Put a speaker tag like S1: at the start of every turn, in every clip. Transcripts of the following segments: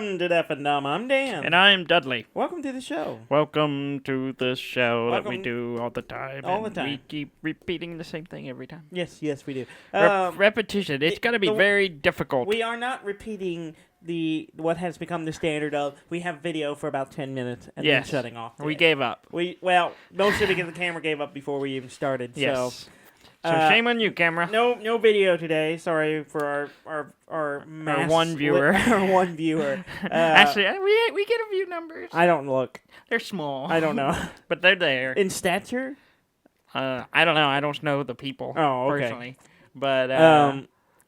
S1: Welcome to Deaf and Dumb. I'm Dan.
S2: And I'm Dudley.
S1: Welcome to the show.
S2: Welcome to the show that we do all the time.
S1: All the time.
S2: We keep repeating the same thing every time.
S1: Yes, we do.
S2: Repetition. It's got to be very difficult.
S1: We are not repeating what has become the standard of we have video for about 10 minutes and then shutting off.
S2: We gave up.
S1: Mostly because the camera gave up before we even started.
S2: Yes. So shame on you, camera.
S1: No video today. Sorry for our
S2: one viewer.
S1: Our one viewer.
S2: Actually, we get a few numbers.
S1: I don't look.
S2: They're small.
S1: I don't know.
S2: But they're there.
S1: In stature?
S2: I don't know. I don't know the people personally. But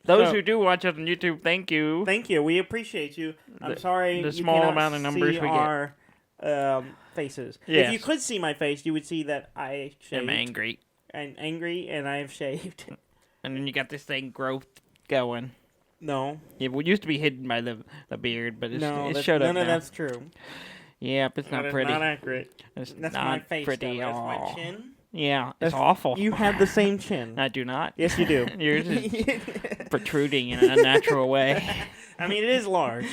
S2: those who do watch us on YouTube, thank you.
S1: Thank you. We appreciate you. I'm sorry
S2: the small amount of numbers we
S1: our, faces.
S2: Yes.
S1: If you could see my face, you would see that I shaved.
S2: I'm angry.
S1: I'm angry, and I have shaved.
S2: And then you got this thing growth going.
S1: No.
S2: It used to be hidden by the beard, but it showed up
S1: none
S2: now.
S1: of that's true.
S2: Yeah, but it's not pretty.
S1: Not accurate.
S2: It's
S1: that's
S2: not
S1: my face,
S2: pretty.
S1: That's my chin.
S2: Yeah, it's awful.
S1: You have the same chin.
S2: I do not.
S1: Yes, you do.
S2: Yours is protruding in an unnatural way.
S1: I mean, it is large.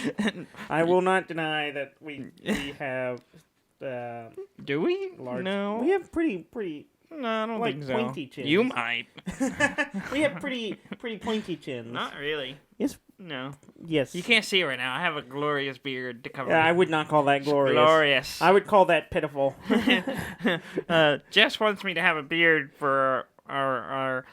S1: I will not deny that we have.
S2: Do we?
S1: Large.
S2: No.
S1: We have pretty.
S2: No, I don't think so.
S1: Pointy chins.
S2: You might.
S1: We have pretty pointy chins.
S2: Not really.
S1: Yes.
S2: No.
S1: Yes.
S2: You can't see it right now. I have a glorious beard to cover.
S1: I would not call that glorious.
S2: Glorious.
S1: I would call that pitiful.
S2: Jess wants me to have a beard for our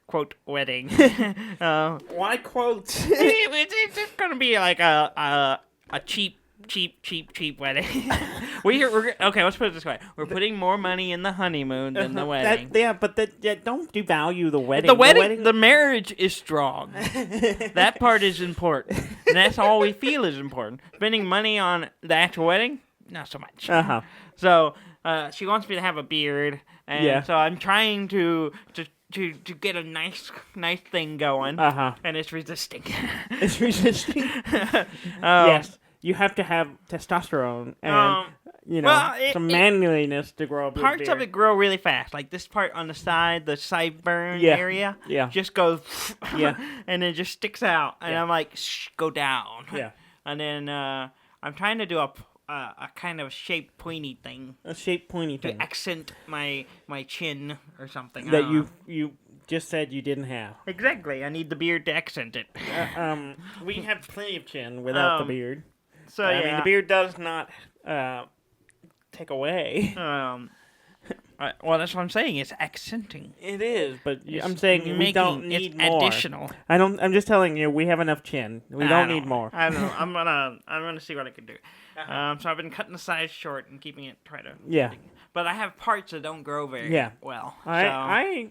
S2: quote wedding.
S1: Why quotes?
S2: It's gonna be like a cheap wedding. Okay, let's put it this way: we're putting more money in the honeymoon than the wedding.
S1: But don't devalue the wedding.
S2: The marriage is strong. That part is important, and that's all we feel is important. Spending money on the actual wedding, not so much. So she wants me to have a beard, and so I'm trying to get a nice thing going. And it's resisting.
S1: It's resisting. Yes. You have to have testosterone and, some manliness to grow up.
S2: Parts of it grow really fast. Like this part on the side, the sideburn area, just goes, and it just sticks out. And I'm like, shh, go down.
S1: Yeah.
S2: And then I'm trying to do a kind of shaped pointy thing.
S1: A shaped pointy thing.
S2: To accent my chin or something.
S1: That you just said you didn't have.
S2: Exactly. I need the beard to accent it.
S1: We have plenty of chin without the beard.
S2: So
S1: I mean, the beard does not take away.
S2: Well, that's what I'm saying. It's accenting.
S1: It is, but I'm saying we don't need more.
S2: Additional.
S1: I'm just telling you, we have enough chin. We don't need more.
S2: I don't know. I'm gonna see what I can do. So I've been cutting the size short and keeping it But I have parts that don't grow very well.
S1: I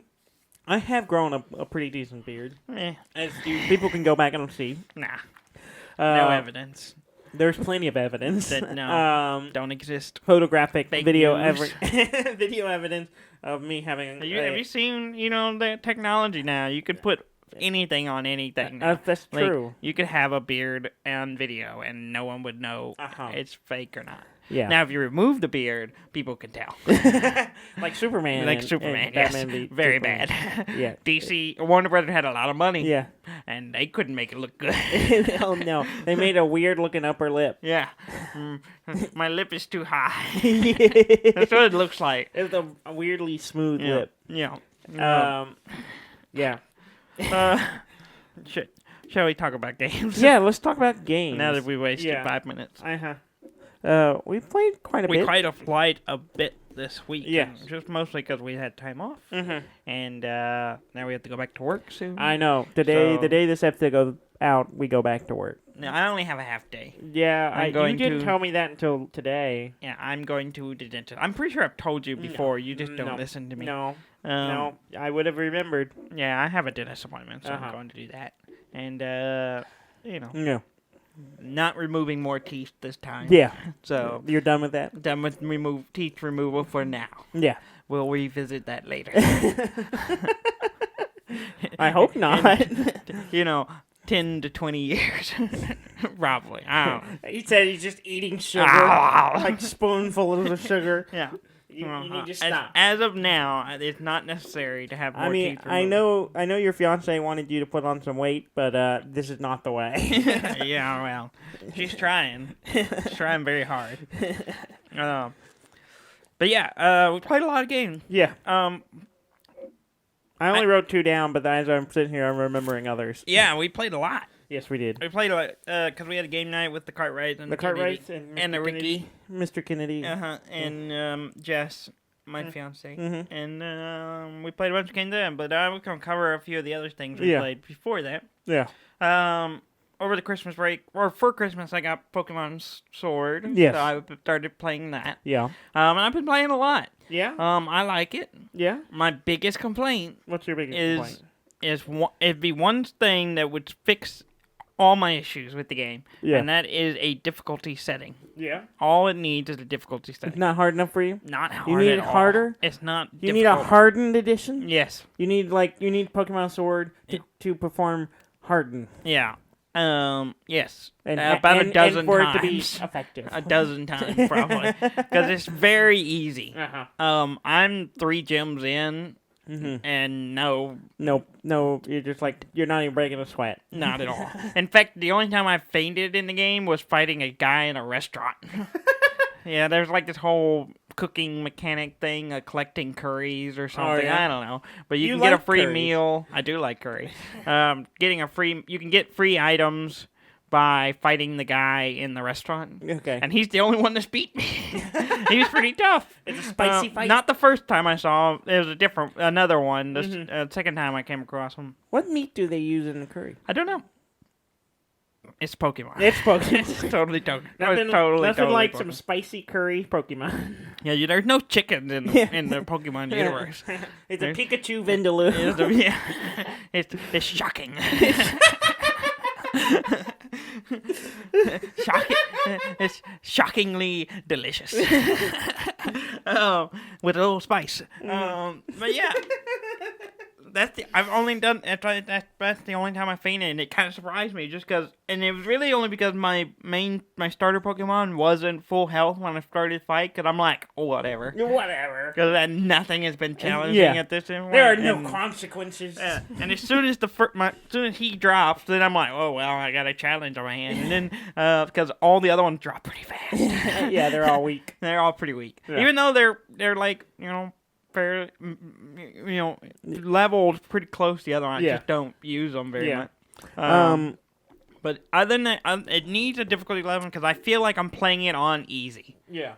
S1: have grown a pretty decent beard.
S2: As
S1: people can go back and see.
S2: Nah. No evidence.
S1: There's plenty of evidence
S2: that don't exist.
S1: Photographic,
S2: Fake
S1: video
S2: video
S1: evidence of me having.
S2: Have you seen the technology now? You could put anything on anything.
S1: That's true.
S2: You could have a beard on video, and no one would know it's fake or not.
S1: Yeah.
S2: Now, if you remove the beard, people can tell.
S1: Like Superman.
S2: Superman,
S1: yes. Batman
S2: very
S1: Superman.
S2: bad.
S1: Yeah.
S2: DC, Warner Brothers had a lot of money.
S1: Yeah.
S2: And they couldn't make it look good.
S1: Oh, no. They made a weird-looking upper lip.
S2: Yeah. My lip is too high. That's what it looks like.
S1: It's a weirdly smooth lip.
S2: Yeah.
S1: Yeah.
S2: Shall we talk about games?
S1: Yeah, let's talk about games.
S2: Now that we wasted 5 minutes.
S1: We played quite a bit.
S2: We played a bit this week.
S1: Yeah.
S2: Just mostly because we had time off. And now we have to go back to work soon.
S1: I know. The day this episode goes out, we go back to work.
S2: No, I only have a half day.
S1: Yeah, you didn't tell me that until today.
S2: Yeah, I'm going to the dentist. I'm pretty sure I've told you before. You just don't listen to me.
S1: No, I would have remembered.
S2: Yeah, I have a dentist appointment, so I'm going to do that. And,
S1: Yeah.
S2: Not removing more teeth this time.
S1: Yeah.
S2: So
S1: you're done with that?
S2: Done with teeth removal for now.
S1: Yeah.
S2: We'll revisit that later.
S1: I hope not.
S2: 10 to 20 years. Probably. I don't know.
S1: He said he's just eating sugar. Like spoonfuls of sugar.
S2: Yeah.
S1: You need to stop.
S2: As of now, it's not necessary to have more teeth
S1: removed. I know your fiance wanted you to put on some weight, but this is not the way.
S2: Yeah, well, she's trying. She's trying very hard. But yeah, we played a lot of games.
S1: Yeah. I only wrote 2 down, but as I'm sitting here, I'm remembering others.
S2: Yeah, we played a lot.
S1: Yes, we did.
S2: We played a lot because we had a game night with the Cartwrights and
S1: and
S2: the Ricky,
S1: Mr. Kennedy,
S2: and Jess, my fiance,
S1: mm-hmm.
S2: and we played a bunch of games there. But we're gonna cover a few of the other things we played before that.
S1: Yeah.
S2: Over the Christmas break, or for Christmas, I got Pokemon Sword.
S1: Yes.
S2: So I started playing that.
S1: Yeah.
S2: And I've been playing a lot.
S1: Yeah.
S2: I like it.
S1: Yeah.
S2: My biggest complaint.
S1: What's your biggest complaint?
S2: It'd be one thing that would fix all my issues with the game.
S1: Yeah.
S2: And that is a difficulty setting.
S1: Yeah.
S2: All it needs is a difficulty setting.
S1: It's not hard enough for you?
S2: Not hard.
S1: You need it harder?
S2: It's not
S1: You need a hardened edition?
S2: Yes.
S1: You need Pokemon Sword to perform harden.
S2: Yeah. Yes.
S1: And,
S2: about a dozen
S1: and for
S2: times.
S1: it to be effective.
S2: A dozen times, probably. Because it's very easy.
S1: Uh-huh.
S2: I'm 3 gyms in,
S1: mm-hmm.
S2: and no,
S1: you're just you're not even breaking a sweat.
S2: Not at all. In fact, the only time I fainted in the game was fighting a guy in a restaurant. Yeah, there's this whole cooking mechanic thing, collecting curries or something.
S1: Oh, yeah?
S2: I don't know, but you can get a free meal. I do like curry. You can get free items by fighting the guy in the restaurant.
S1: Okay.
S2: And he's the only one that's beat me. He was pretty tough.
S1: It's a spicy fight.
S2: Not the first time I saw him. It was another one. The second time I came across him.
S1: What meat do they use in the curry?
S2: I don't know. It's Pokemon.
S1: It's Pokemon.
S2: It's totally Pokemon.
S1: Nothing like Pokemon. Some spicy curry Pokemon.
S2: Yeah, there's no chickens in the Pokemon universe.
S1: It's a Pikachu Vindaloo.
S2: It's shocking. It's shockingly delicious. With a little spice. But yeah. That's the only time I fainted, and it kind of surprised me just because, and it was really only because my starter Pokemon wasn't full health when I started the fight, because I'm like, oh, whatever. Because nothing has been challenging at this point.
S1: There are no consequences.
S2: And as soon as he drops, then I'm like, oh, well, I got a challenge on my hand. And then, because all the other ones drop pretty fast.
S1: Yeah, they're all weak.
S2: They're all pretty weak. Yeah. Even though they're fair, leveled pretty close to the other one. I just don't use them very much. But other than that, it needs a difficulty level because I feel like I'm playing it on easy.
S1: Yeah.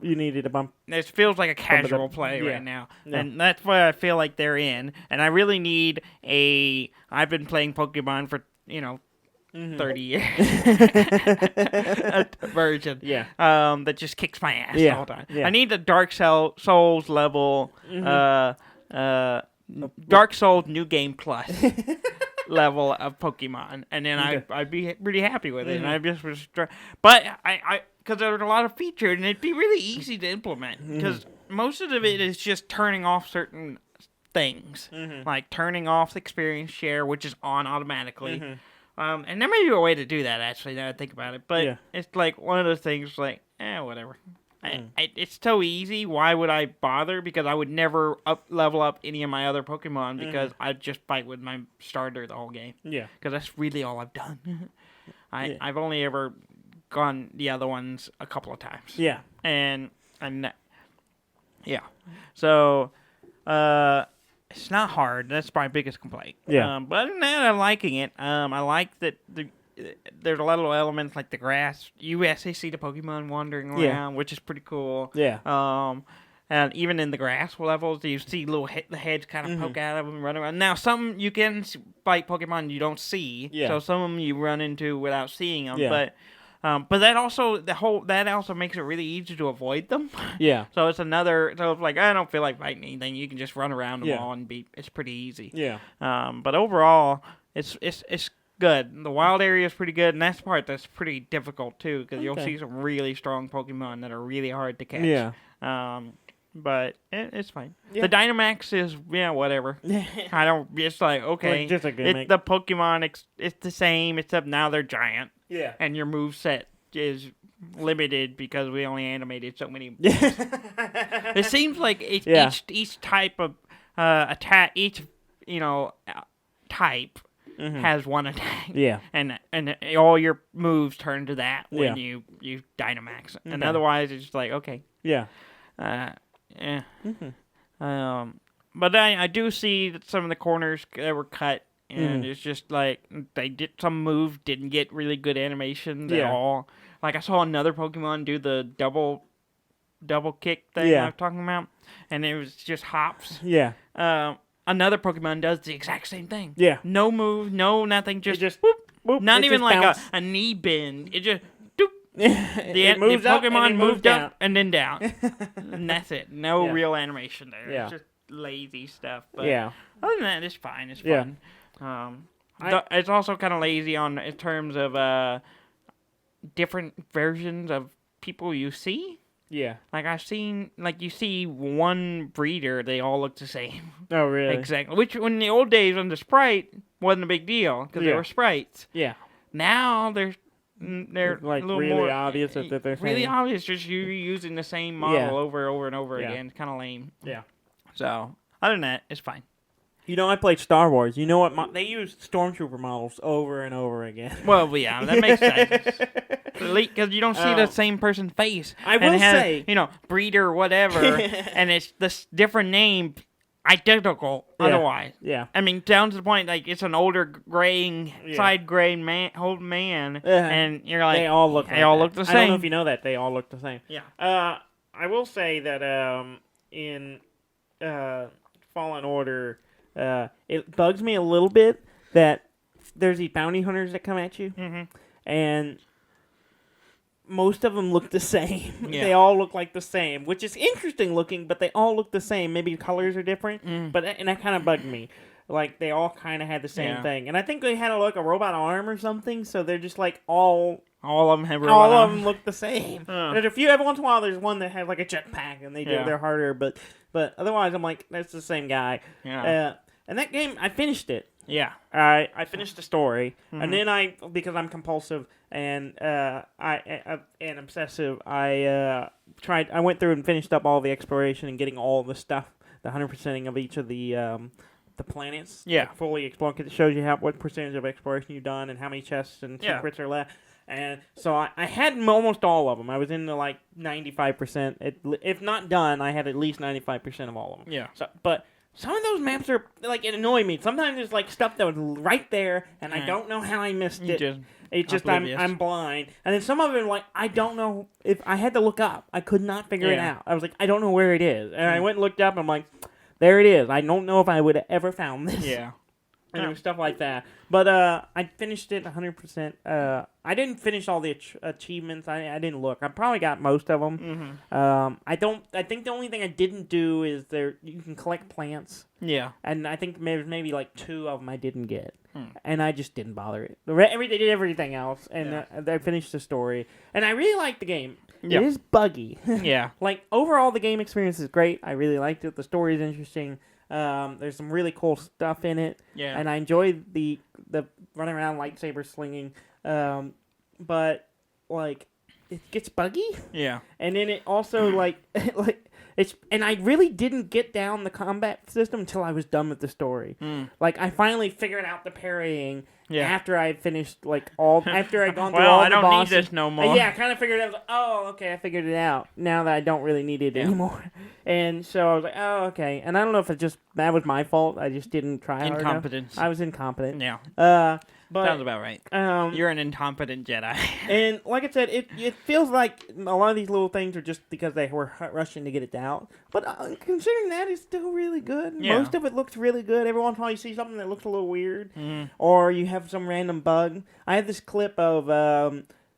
S1: You needed a bump.
S2: It feels like a casual play right now. Yeah. And that's what I feel like they're in. And I really need I've been playing Pokemon for, 30 years. A version.
S1: Yeah.
S2: That just kicks my ass all the time.
S1: Yeah.
S2: I need the Dark Souls level, Dark Souls New Game Plus level of Pokemon, and then I'd be pretty happy with it. And I just was, but I because there's a lot of features, and it'd be really easy to implement because most of it is just turning off certain things, like turning off the experience share, which is on automatically. And there may be a way to do that, actually, now I think about it. But it's one of those things, whatever. It's so easy. Why would I bother? Because I would never level up any of my other Pokemon because I'd just fight with my starter the whole game. Yeah. Because that's really all I've done. I've only ever gone the other ones a couple of times. Yeah. And yeah. So, it's not hard. That's my biggest complaint. Yeah. But other than that, I'm liking it. I like that there's a lot of elements like the grass. You actually see the Pokemon wandering around, which is pretty cool. Yeah. And even in the grass levels, you see the heads kind of poke out of them and run around. Now, some you can fight Pokemon you don't see. Yeah. So some of them you run into without seeing them. Yeah. But that also makes it really easy to avoid them. Yeah. So it's I don't feel like fighting anything. You can just run around them all and it's pretty easy. Yeah. But overall, it's good. The wild area is pretty good, and that's the part that's pretty difficult too, because you'll see some really strong Pokemon that are really hard to catch. Yeah. But it's fine. Yeah. The Dynamax is whatever. I don't. It's okay. Just a gimmick. The Pokemon. It's the same, except now they're giant. Yeah. And your moveset is limited because we only animated so many. It seems like each type of attack, each type has one attack.
S1: Yeah.
S2: And all your moves turn to that when you Dynamax. Okay. And otherwise, it's just like, okay.
S1: Yeah.
S2: Yeah. But I do see that some of the corners that were cut, and it's just like some moves didn't get really good animations at all. Like I saw another Pokemon do the double kick thing I was talking about, and it was just hops.
S1: Yeah.
S2: Another Pokemon does the exact same thing.
S1: Yeah.
S2: No move, no nothing, just
S1: boop, boop.
S2: Not
S1: it
S2: even
S1: just
S2: like a knee bend. It just doop.
S1: It moves
S2: the Pokemon
S1: up and
S2: moved
S1: down.
S2: up and then down. And that's it. No real animation there.
S1: Yeah.
S2: It's just lazy stuff. But other than that, it's fine. It's fun. It's also kind of lazy in terms of different versions of people you see.
S1: Yeah.
S2: Like I've seen, you see one breeder, they all look the same.
S1: Oh, really?
S2: Exactly. Which, in the old days, when the sprite wasn't a big deal, because they were sprites.
S1: Yeah.
S2: Now, they're like a little
S1: really
S2: more
S1: obvious that they're
S2: really
S1: saying.
S2: obvious. Just you using the same model over and over again. It's kind of lame.
S1: Yeah.
S2: So, other than that, it's fine.
S1: I played Star Wars. You know what? They use Stormtrooper models over and over again.
S2: Well, yeah, that makes sense. Because you don't see the same person's face.
S1: I will say,
S2: breeder, whatever, and it's this different name, identical. Otherwise, I mean, down to the point it's an older side graying old man, and you're like,
S1: they all look
S2: the same.
S1: I don't know if you know that they all look the same.
S2: Yeah.
S1: I will say that in Fallen Order. It bugs me a little bit that there's these bounty hunters that come at you, and most of them look the same. Yeah. They all look like the same, which is interesting looking, but they all look the same. Maybe the colors are different, and that kind of bugged me. Like, they all kind of had the same thing. And I think they had a robot arm or something, so they're just all of them have robot arms. All of them look the same. There's a few, every once in a while, there's one that has a jetpack, and they're harder, but otherwise, I'm like, that's the same guy. Yeah. And that game, I finished it.
S2: Yeah.
S1: I finished the story, and then because I'm compulsive and and obsessive, I went through and finished up all the exploration and getting all the stuff, the 100%ing of each of the planets.
S2: Yeah.
S1: Fully explored, because it shows you what percentage of exploration you've done and how many chests and secrets are left. And so I had almost all of them. I was into 95%. If not done, I had at least 95% of all of them.
S2: Yeah.
S1: So, but some of those maps are it annoy me. Sometimes there's stuff that was right there, and I don't know how I missed it. It's just I'm blind. And then some of them I don't know if I had to look up. I could not figure it out. I was like, I don't know where it is, and I went and looked up. And I'm like, there it is. I don't know if I would have ever found this.
S2: Yeah.
S1: And there was stuff like that. But I finished it 100%. I didn't finish all the achievements. I didn't look. I probably got most of them. I think the only thing I didn't do is you can collect plants.
S2: Yeah.
S1: And I think maybe 2 of them I didn't get. And I just didn't bother it. They did everything else, and I finished the story. And I really liked the game. It is buggy.
S2: Yeah.
S1: Overall, the game experience is great. I really liked it. The story is interesting. There's some really cool stuff in it.
S2: Yeah.
S1: And I enjoy the running around lightsaber slinging. But it gets buggy.
S2: Yeah.
S1: And then it also and I really didn't get down the combat system until I was done with the story. I finally figured out the parrying after I finished after I'd gone through all the bosses.
S2: I don't need this no more.
S1: I kind of figured out. Oh, okay, I figured it out. Now that I don't really need it anymore. And so I was like, oh, okay. And I don't know if that was my fault. I just didn't try hard enough.
S2: Incompetence.
S1: I was incompetent.
S2: Yeah. But, sounds about right. You're an incompetent Jedi.
S1: And like I said, it feels like a lot of these little things are just because they were rushing to get it out. But considering that, it's still really good. Yeah. Most of it looks really good. Every once in a while you see something that looks a little weird. Or you have some random bug. I have this clip of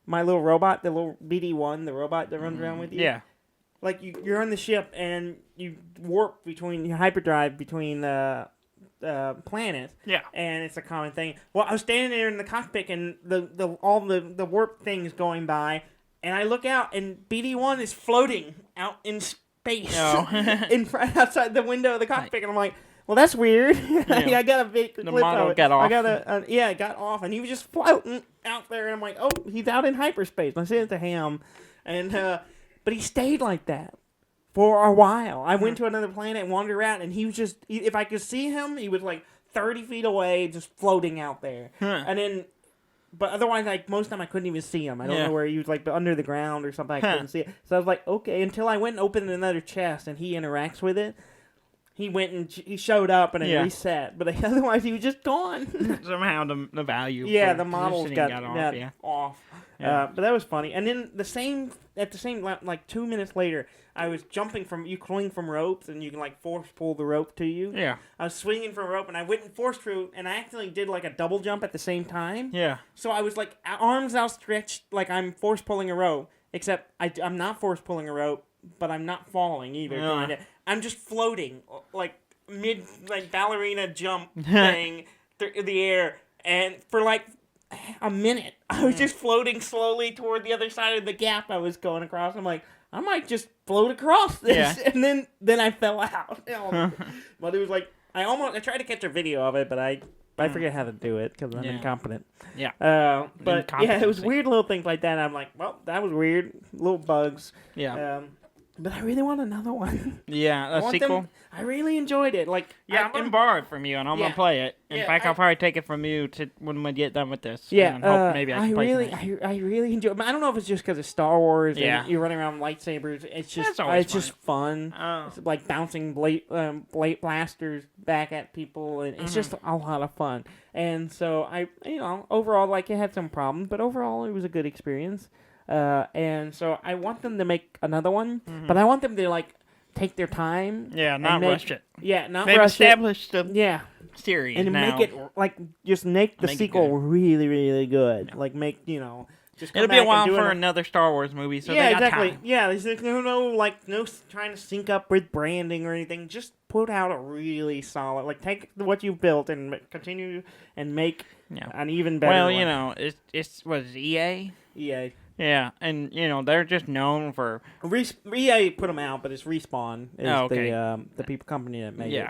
S1: my little robot, the little BD-1, the robot that runs around with you.
S2: Yeah.
S1: You're on the ship and you warp you hyperdrive between planets.
S2: Yeah.
S1: And it's a common thing. Well, I was standing there in the cockpit and all the warp things going by, and I look out and BD-1 is floating out in space outside the window of the cockpit, and I'm like, well, that's weird. I got a big clip
S2: model
S1: of it.
S2: got off.
S1: I got it got off, and he was just floating out there, and I'm like, oh, he's out in hyperspace. And I said it to him, and but he stayed like that for a while. I went to another planet and wandered around, and he was just, if I could see him, he was like 30 feet away, just floating out there. And then, but otherwise, like, most of the time I couldn't even see him. I don't know where he was, like, under the ground or something. I couldn't see it. So I was like, okay, until I went and opened another chest, and he interacts with it. He went and he showed up and it reset, but otherwise he was just gone.
S2: Somehow the value.
S1: Yeah, the models got off.
S2: Yeah.
S1: But that was funny. And then at the same like 2 minutes later, I was jumping you swing from ropes and you can like force pull the rope to you.
S2: Yeah.
S1: I was swinging from a rope and I went and force through and I accidentally did like a double jump at the same time.
S2: Yeah.
S1: So I was like arms outstretched like I'm force pulling a rope, except I'm not force pulling a rope, but I'm not falling either.
S2: Yeah.
S1: I'm just floating, like ballerina jump thing through the air, and for like a minute, I was just floating slowly toward the other side of the gap I was going across. I'm like, I might just float across this, and then I fell out. But it was like I tried to catch a video of it, but I forget how to do it because I'm incompetent.
S2: Yeah.
S1: But it was weird little things like that. I'm like, well, that was weird, little bugs.
S2: Yeah.
S1: But I really want another one.
S2: Yeah, a sequel.
S1: I really enjoyed it. Like,
S2: I'm gonna borrow it from you, and I'm gonna play it. In fact, I'll probably take it from you when we get done with this.
S1: Yeah,
S2: and hope maybe I can play it.
S1: I really enjoy it. I don't know if it's just because it's Star Wars.
S2: Yeah.
S1: And you're running around with lightsabers. It's just just fun.
S2: Oh.
S1: It's like bouncing blade blasters back at people, and it's just a lot of fun. And so overall, like, it had some problems, but overall it was a good experience. And so I want them to make another one, but I want them to like take their time.
S2: Yeah, not rush it.
S1: Yeah, not
S2: They've
S1: rush
S2: established
S1: it.
S2: the series
S1: and
S2: now.
S1: make it like just make the sequel really, really good. Yeah. Like just
S2: it'll be a while for another Star Wars movie. So they got time.
S1: Yeah, there's no trying to sync up with branding or anything. Just put out a really solid, like, take what you've built and continue and make an even better one.
S2: Well, it's what is it, EA?
S1: EA.
S2: Yeah, and they're just known for
S1: EA put them out, but it's Respawn is the people company that made it.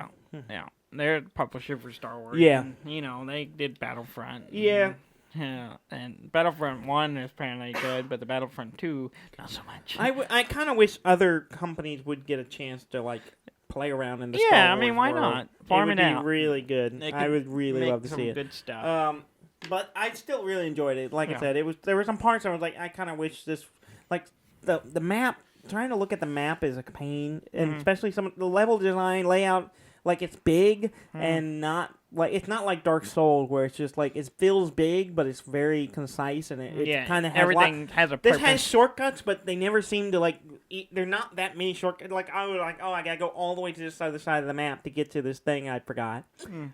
S2: Yeah, they're the publisher for Star Wars.
S1: Yeah,
S2: and, they did Battlefront.
S1: Yeah.
S2: And Battlefront 1 is apparently good, but the Battlefront 2 not so much.
S1: I kind of wish other companies would get a chance to like play around in the Star Wars
S2: I mean, why
S1: world.
S2: not farm it out?
S1: It would be really good. I would really love to see it.
S2: Good stuff.
S1: But I still really enjoyed it. Like I said, there were some parts I was like, I kind of wish this, like the map. Trying to look at the map is a pain, and especially some of the level design layout. Like, it's big and not like it's not like Dark Souls where it's just like it feels big, but it's very concise and it kind of has
S2: everything has a purpose.
S1: This has shortcuts, but they never seem to like. They're not that many shortcuts. Like I was like, I gotta go all the way to this other side of the map to get to this thing I forgot,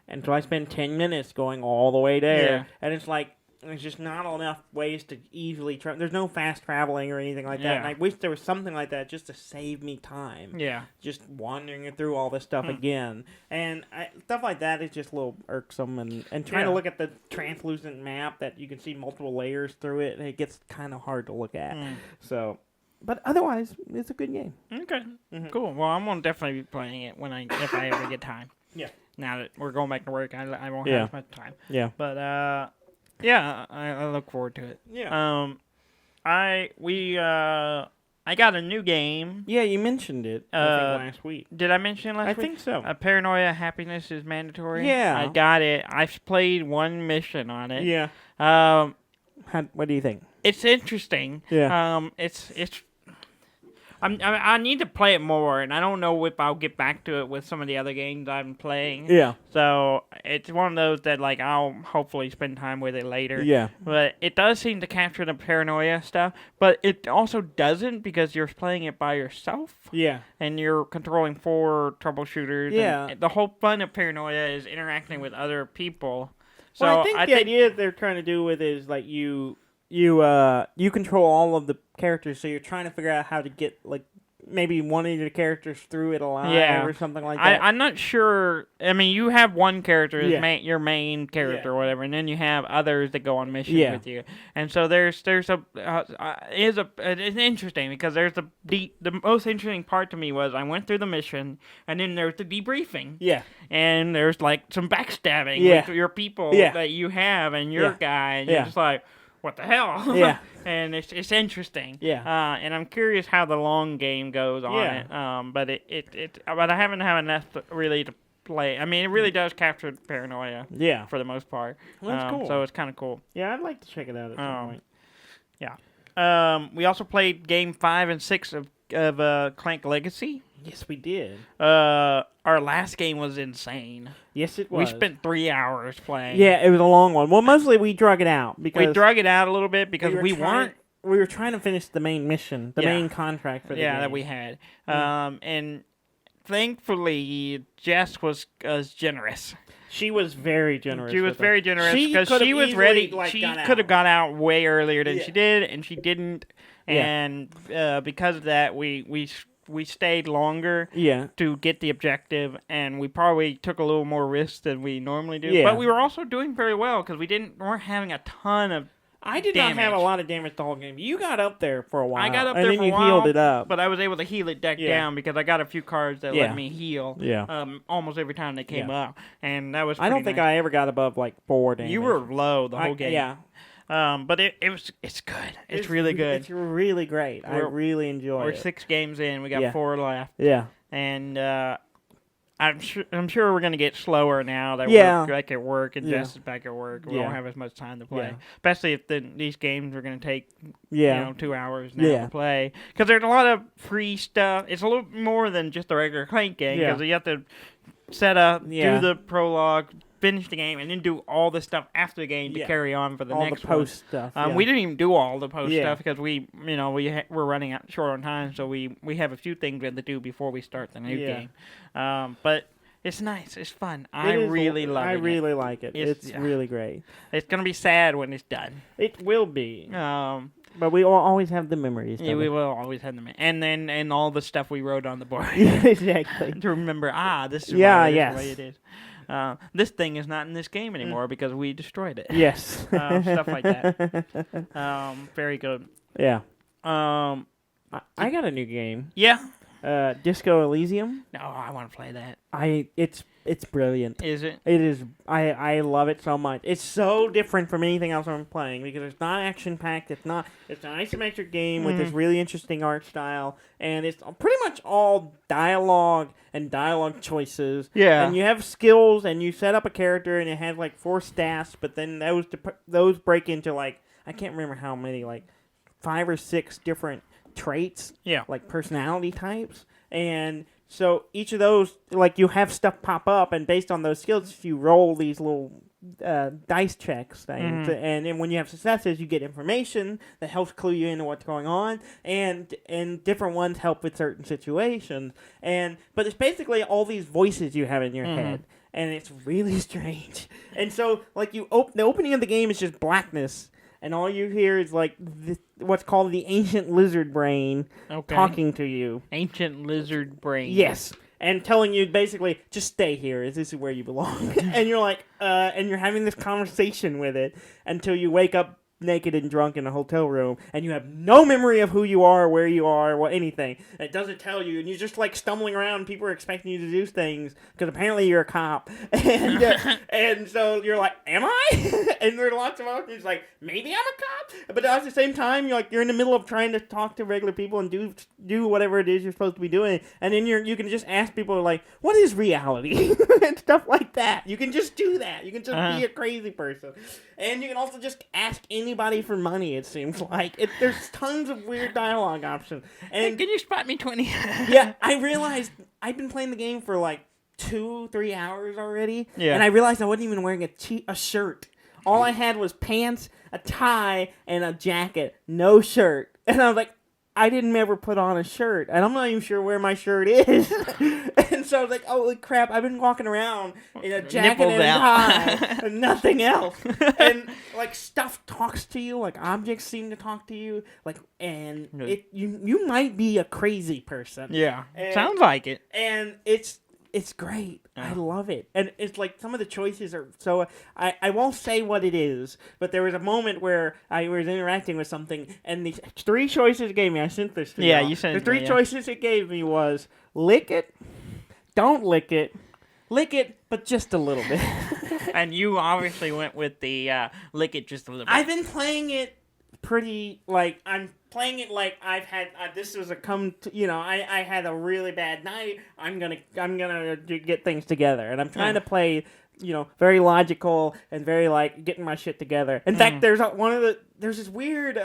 S1: and so I spend 10 minutes going all the way there, and it's like. There's just not enough ways to easily travel. There's no fast traveling or anything like that. And I wish there was something like that just to save me time.
S2: Yeah.
S1: Just wandering through all this stuff again. And stuff like that is just a little irksome. And trying to look at the translucent map that you can see multiple layers through it, it gets kind of hard to look at. So, but otherwise, it's a good game.
S2: Okay. Cool. Well, I'm going to definitely be playing it if I ever get time.
S1: Yeah.
S2: Now that we're going back to work, I won't have as much time.
S1: Yeah.
S2: But, yeah, I look forward to it.
S1: Yeah.
S2: I got a new game.
S1: Yeah, you mentioned it. I think last week.
S2: Did I mention it last week?
S1: I think so.
S2: Paranoia Happiness is mandatory.
S1: Yeah.
S2: I got it. I've played one mission on it.
S1: Yeah. What do you think?
S2: It's interesting.
S1: Yeah.
S2: It's I need to play it more, and I don't know if I'll get back to it with some of the other games I'm playing.
S1: Yeah.
S2: So it's one of those that like I'll hopefully spend time with it later.
S1: Yeah.
S2: But it does seem to capture the paranoia stuff, but it also doesn't because you're playing it by yourself.
S1: Yeah.
S2: And you're controlling 4 troubleshooters.
S1: Yeah.
S2: And the whole fun of paranoia is interacting with other people. So
S1: well, I think the idea they're trying to do with it is like you control all of the characters, so you're trying to figure out how to get like maybe one of your characters threw it alive or something like that.
S2: I'm not sure. I mean, you have one character, your main character or whatever, and then you have others that go on missions with you. And so it's interesting because the most interesting part to me was I went through the mission, and then there's the debriefing.
S1: Yeah.
S2: And there's like some backstabbing with your people that you have and your guy, and you're just like, what the hell?
S1: Yeah.
S2: And it's interesting.
S1: Yeah.
S2: And I'm curious how the long game goes on it. But I haven't had enough really to play. I mean, it really does capture paranoia.
S1: Yeah.
S2: For the most part.
S1: Well, that's cool.
S2: So it's kind of cool.
S1: Yeah, I'd like to check it out at some point.
S2: Yeah. We also played game 5 and 6 of Clank Legacy.
S1: Yes, we did.
S2: Our last game was insane.
S1: Yes, it was.
S2: We spent 3 hours playing.
S1: Yeah, it was a long one. Well, mostly we drug it out because
S2: we drug it out a little bit because we
S1: were trying to finish the main mission, the main contract for the game.
S2: that we had. And thankfully, Jess was generous.
S1: She was very generous.
S2: She was very generous because she was ready. She could have got out way earlier than she did, and she didn't. And because of that, we stayed longer to get the objective, and we probably took a little more risk than we normally do. But we were also doing very well because we weren't having a ton of
S1: I did
S2: damage.
S1: not have a lot of damage the whole game. You got up there for a while.
S2: I got up there for a while.
S1: And then you healed it up.
S2: But I was able to heal it down because I got a few cards that let me heal almost every time they came up. And that was
S1: I don't think I ever got above like 4 damage.
S2: You were low the whole game.
S1: Yeah.
S2: But it's good. It's really good.
S1: It's really great. I really enjoy it.
S2: We're 6 games in. We got 4 left.
S1: Yeah.
S2: And I'm sure we're gonna get slower now that we're back at work and Jess is back at work. We don't have as much time to play, especially if these games are gonna take 2 hours now to play because there's a lot of free stuff. It's a little more than just a regular Clank game because you have to set up, do the prologue, finish the game, and then do all the stuff after the game to carry on for the next
S1: all the post stuff.
S2: We didn't even do all the post stuff because we're running out short on time, so we have a few things we have to do before we start the new game. But it's nice. It's fun. I really like it.
S1: It's really great.
S2: It's gonna be sad when it's done.
S1: It will be. But we will always have the memories.
S2: Yeah, we will always have them. And all the stuff we wrote on the board.
S1: Exactly.
S2: To remember, this is why the way it is. This thing is not in this game anymore because we destroyed it.
S1: Yes.
S2: Stuff like that. Very good.
S1: Yeah. I got a new game.
S2: Yeah.
S1: Disco Elysium.
S2: No, I want to play that.
S1: It's brilliant.
S2: Is it?
S1: It is. I love it so much. It's so different from anything else I'm playing because it's not action packed. It's an isometric game with this really interesting art style, and it's pretty much all dialogue and dialogue choices.
S2: Yeah.
S1: And you have skills, and you set up a character, and it has like 4 stats, but then those break into like I can't remember how many, like 5 or 6 different traits.
S2: Yeah.
S1: Like personality types, and so each of those, like, you have stuff pop up, and based on those skills, you roll these little dice checks things, and then when you have successes, you get information that helps clue you into what's going on, and different ones help with certain situations, but it's basically all these voices you have in your head, and it's really strange. And so, like, the opening of the game is just blackness, and all you hear is, like, what's called the ancient lizard brain talking to you.
S2: Ancient lizard brain.
S1: Yes. And telling you, basically, just stay here. This is where you belong. And you're like, and you're having this conversation with it until you wake up naked and drunk in a hotel room, and you have no memory of who you are, where you are, or anything. It doesn't tell you, and you're just like stumbling around. And people are expecting you to do things because apparently you're a cop, and so you're like, "Am I?" And there are lots of options like, "Maybe I'm a cop," but at the same time, you're in the middle of trying to talk to regular people and do whatever it is you're supposed to be doing, and then you can just ask people like, "What is reality?" and stuff like that. You can just do that. You can just be a crazy person, and you can also just ask anybody for money, it seems like. There's tons of weird dialogue options. And
S2: can you spot me 20?
S1: Yeah, I realized I've been playing the game for like 2-3 hours already.
S2: Yeah.
S1: And I realized I wasn't even wearing a shirt. All I had was pants, a tie, and a jacket. No shirt. And I was like, I didn't ever put on a shirt. And I'm not even sure where my shirt is. And so I was like, holy crap, I've been walking around in a jacket
S2: Nipples
S1: and a
S2: out.
S1: tie and nothing else. And, like, stuff talks to you, like, objects seem to talk to you, like, and you might be a crazy person.
S2: Yeah,
S1: and,
S2: sounds like it.
S1: And it's great. I love it. And it's like some of the choices are so... I won't say what it is, but there was a moment where I was interacting with something, and the 3 choices it gave me, I sent this to you.
S2: Yeah, you sent it
S1: The 3
S2: to me,
S1: choices it gave me was, lick it, don't lick it, but just a little bit.
S2: And you obviously went with the lick it just a little bit.
S1: I've been playing it pretty, like, I'm playing it like I've had, this was I had a really bad night, I'm gonna get things together, and I'm trying to play, very logical, and very, like, getting my shit together. In fact, there's this weird,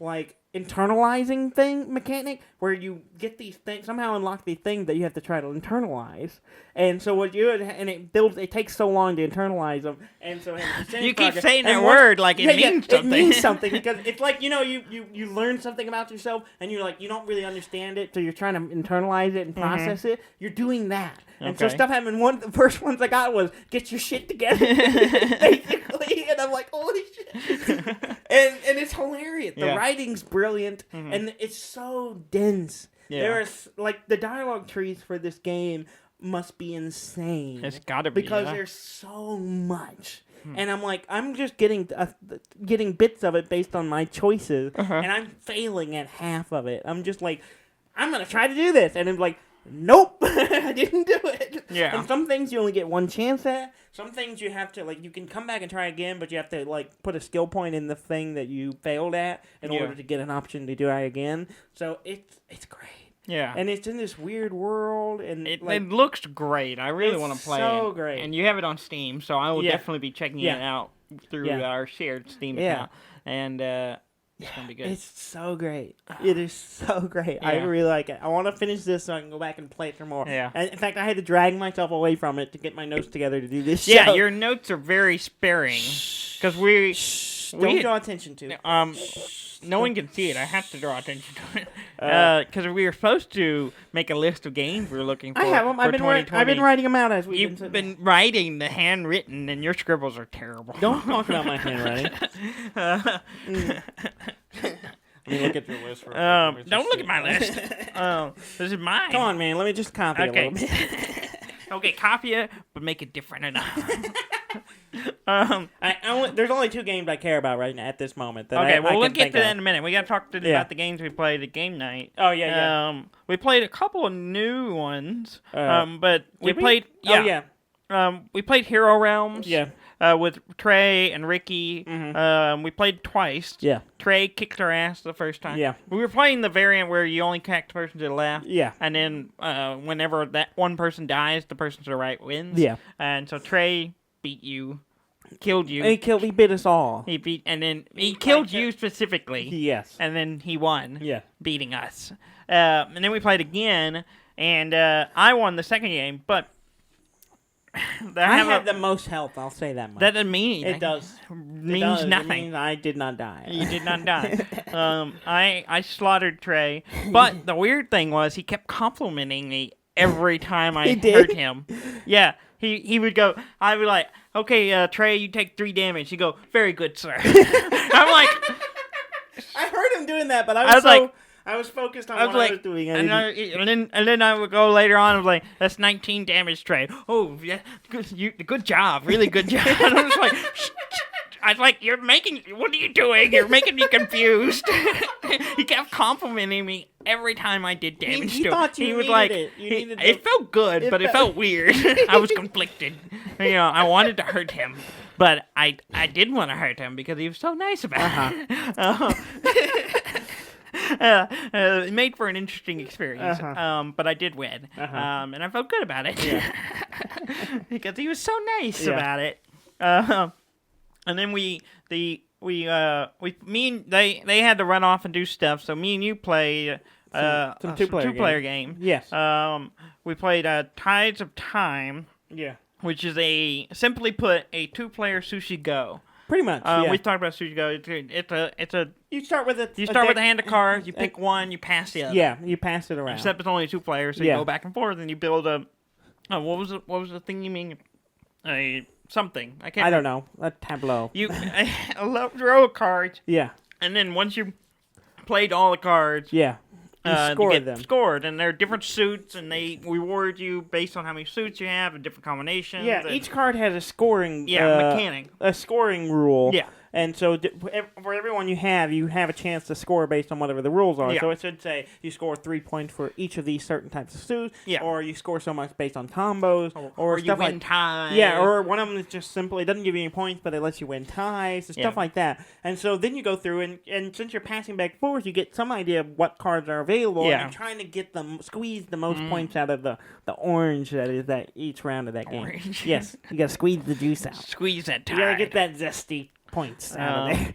S1: like, internalizing mechanic where you get these things, somehow unlock these things that you have to try to internalize. And so it takes so long to internalize them. And so
S2: you keep saying that word like it means something.
S1: It means something because it's like, you learn something about yourself and you're like, you don't really understand it, so you're trying to internalize it and process it. You're doing that. And so stuff happened. The first ones I got was, get your shit together, basically. And I'm like, holy shit. and it's hilarious. The writing's brilliant, and it's so dense. Yeah. There's, like, the dialogue trees for this game must be insane.
S2: It's gotta be,
S1: because there's so much. And I'm like, I'm just getting bits of it based on my choices, and I'm failing at half of it. I'm just like, I'm going to try to do this. And I'm like, nope, I didn't do it.
S2: Yeah.
S1: And some things you only get one chance at. Some things you have to, like, you can come back and try again, but you have to, like, put a skill point in the thing that you failed at in order to get an option to try again. So it's great.
S2: Yeah.
S1: And it's in this weird world, and
S2: it looks great. I really want to play it. It's so
S1: great.
S2: And you have it on Steam, so I will definitely be checking it out through our shared Steam account. And it's going to be good.
S1: It's so great. It is so great. Yeah. I really like it. I want to finish this so I can go back and play it some more.
S2: Yeah.
S1: And in fact, I had to drag myself away from it to get my notes together to do this show.
S2: Yeah, your notes are very sparing. Because
S1: don't draw attention to it.
S2: No one can see it. I have to draw attention to it. Because we were supposed to make a list of games we were looking for.
S1: I have them. I've been writing them out as we've
S2: You've been writing the handwritten, and your scribbles are terrible.
S1: Don't talk about my handwriting. Let me look at your list.
S2: Don't look at my list. This is mine.
S1: Come on, man. Let me just copy a little bit.
S2: Okay, copy it, but make it different enough.
S1: There's only 2 games I care about right now at this moment.
S2: We'll get to that in a minute. We got to talk about the games we played at game night.
S1: Oh yeah.
S2: We played a couple of new ones. But we played. We played Hero Realms.
S1: Yeah.
S2: With Trey and Ricky. We played twice.
S1: Yeah.
S2: Trey kicked our ass the first time.
S1: Yeah.
S2: We were playing the variant where you only catch the person to the left.
S1: Yeah.
S2: And then whenever that one person dies, the person to the right wins.
S1: Yeah.
S2: And so Trey beat you, killed you.
S1: He beat us all.
S2: He killed you specifically.
S1: Yes.
S2: And then he won.
S1: Yeah.
S2: Beating us. And then we played again, and I won the second game, but
S1: I had the most health, I'll say that much.
S2: That doesn't mean anything.
S1: It does.
S2: Means nothing.
S1: It means I did not die.
S2: You did not die. I slaughtered Trey, but the weird thing was he kept complimenting me every time I hurt him. Yeah, he would go, I would be like, okay, Trey, you take 3 damage. He'd go, very good, sir. I'm like...
S1: I heard him doing that, but I was focused on what I was doing.
S2: And then I would go later on. I was like, "That's 19 damage, Trey. Oh, yeah, good job, really good job." And I was like, "You're making. What are you doing? You're making me confused." He kept complimenting me every time I did damage
S1: he
S2: to him.
S1: Thought you
S2: he was
S1: needed
S2: like,
S1: it.
S2: It felt good, but it felt weird. I was conflicted. I wanted to hurt him, but I didn't want to hurt him because he was so nice about it. It made for an interesting experience, but I did win, and I felt good about it because he was so nice about it. And then they had to run off and do stuff, so me and you played some two-player game.
S1: Yes.
S2: We played Tides of Time.
S1: Yeah.
S2: Which is simply put, a 2-player Sushi Go.
S1: Pretty much.
S2: We talked about Sujigo. It's a.
S1: You start with
S2: a hand of cards. You pick one. You pass the other.
S1: Yeah, you pass it around.
S2: Except it's only 2 players, so you go back and forth, and you build a. Oh, what was the thing you mean? Something. I don't
S1: know. A tableau.
S2: A row of cards.
S1: Yeah.
S2: And then once you played all the cards.
S1: Yeah. You score them.
S2: Scored, and they're different suits, and they reward you based on how many suits you have and different combinations.
S1: Yeah, each card has a scoring
S2: mechanic.
S1: A scoring rule.
S2: Yeah.
S1: And so for everyone you have a chance to score based on whatever the rules are.
S2: Yeah.
S1: So it should say you score 3 points for each of these certain types of suits, or you score so much based on combos, or
S2: you win ties.
S1: Yeah, or one of them is just simply, it doesn't give you any points, but it lets you win ties, and stuff like that. And so then you go through, and since you're passing back and forth, you get some idea of what cards are available, and you're trying to squeeze the most points out of the orange that is each round of that game. Yes, you got to squeeze the juice out.
S2: Squeeze that tie.
S1: You got to get that zesty points out of there.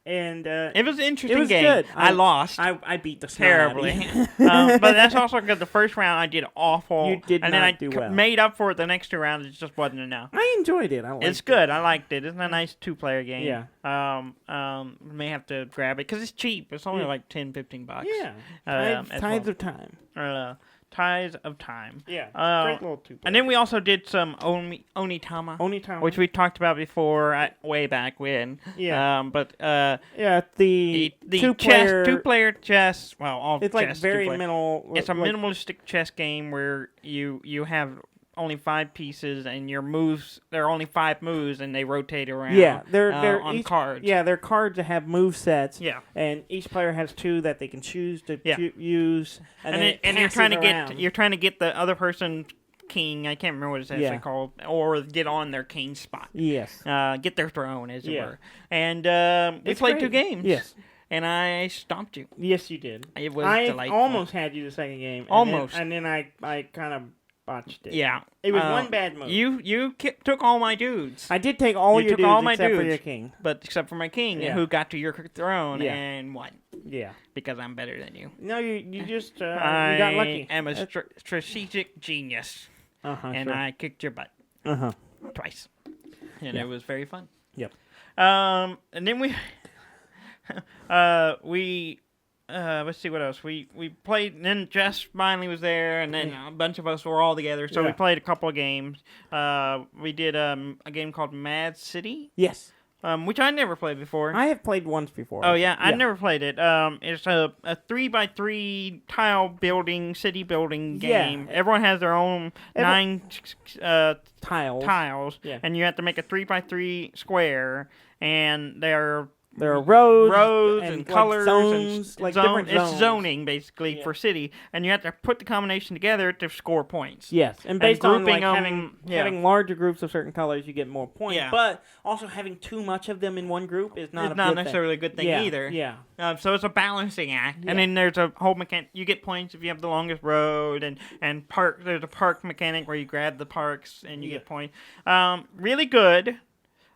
S1: And
S2: it was an interesting
S1: it was
S2: game.
S1: Good.
S2: I lost.
S1: I beat the
S2: terribly. But that's also because the first round I did awful.
S1: You did
S2: and
S1: not
S2: then I
S1: do well.
S2: Made up for it the next 2 rounds. It just wasn't enough.
S1: I enjoyed it.
S2: It's good. I liked it. It's a nice 2-player game.
S1: Yeah.
S2: May have to grab it because it's cheap. It's only like $10-15.
S1: Yeah. Tides of Time.
S2: Ties of Time.
S1: Yeah. Great little 2-player.
S2: And then we also did some Onitama. Which we talked about before, way back when.
S1: Yeah.
S2: The two-player chess. Well, all
S1: it's
S2: chess.
S1: It's like very minimal.
S2: It's a minimalistic chess game where you have only 5 pieces, and your moves, there are only 5 moves, and they rotate around.
S1: Yeah, they're
S2: on cards.
S1: Yeah, they're cards that have move sets.
S2: Yeah,
S1: and each player has 2 that they can choose to use, and
S2: you're trying to get the other person's king. I can't remember what it's actually called, or get on their king spot.
S1: Yes,
S2: get their throne, as it were. And we played 2 games.
S1: Yes.
S2: And I stomped you.
S1: Yes, you did.
S2: It was delightful.
S1: I almost had you the second game. And then I kind of botched it.
S2: Yeah.
S1: It was one bad move.
S2: You took all my dudes.
S1: I did take all your dudes except for your king.
S2: But except for my king, who got to your throne and won.
S1: Yeah.
S2: Because I'm better than you.
S1: No, you just you got lucky.
S2: I am a strategic genius. And I kicked your butt. Twice. And it was very fun.
S1: Yep.
S2: And then let's see what else. We played, and then Jess finally was there, and then a bunch of us were all together, so we played a couple of games. We did a game called Mad City.
S1: Yes.
S2: Which I never played before.
S1: I have played once before.
S2: Oh, yeah? I never played it. It's a 3x3 tile building, city building game. Yeah. Everyone has their own 9 tiles.
S1: Yeah.
S2: And you have to make a 3x3 square, and
S1: there are roads
S2: and colors,
S1: zones,
S2: and different zones. It's zoning basically for city, and you have to put the combination together to score points.
S1: Yes, and based on having larger groups of certain colors, you get more points. Yeah. But also having too much of them in one group is not
S2: necessarily a good thing either.
S1: Yeah.
S2: So it's a balancing act, and then there's a whole mechanic. You get points if you have the longest road, and park. There's a park mechanic where you grab the parks and you get points. Really good.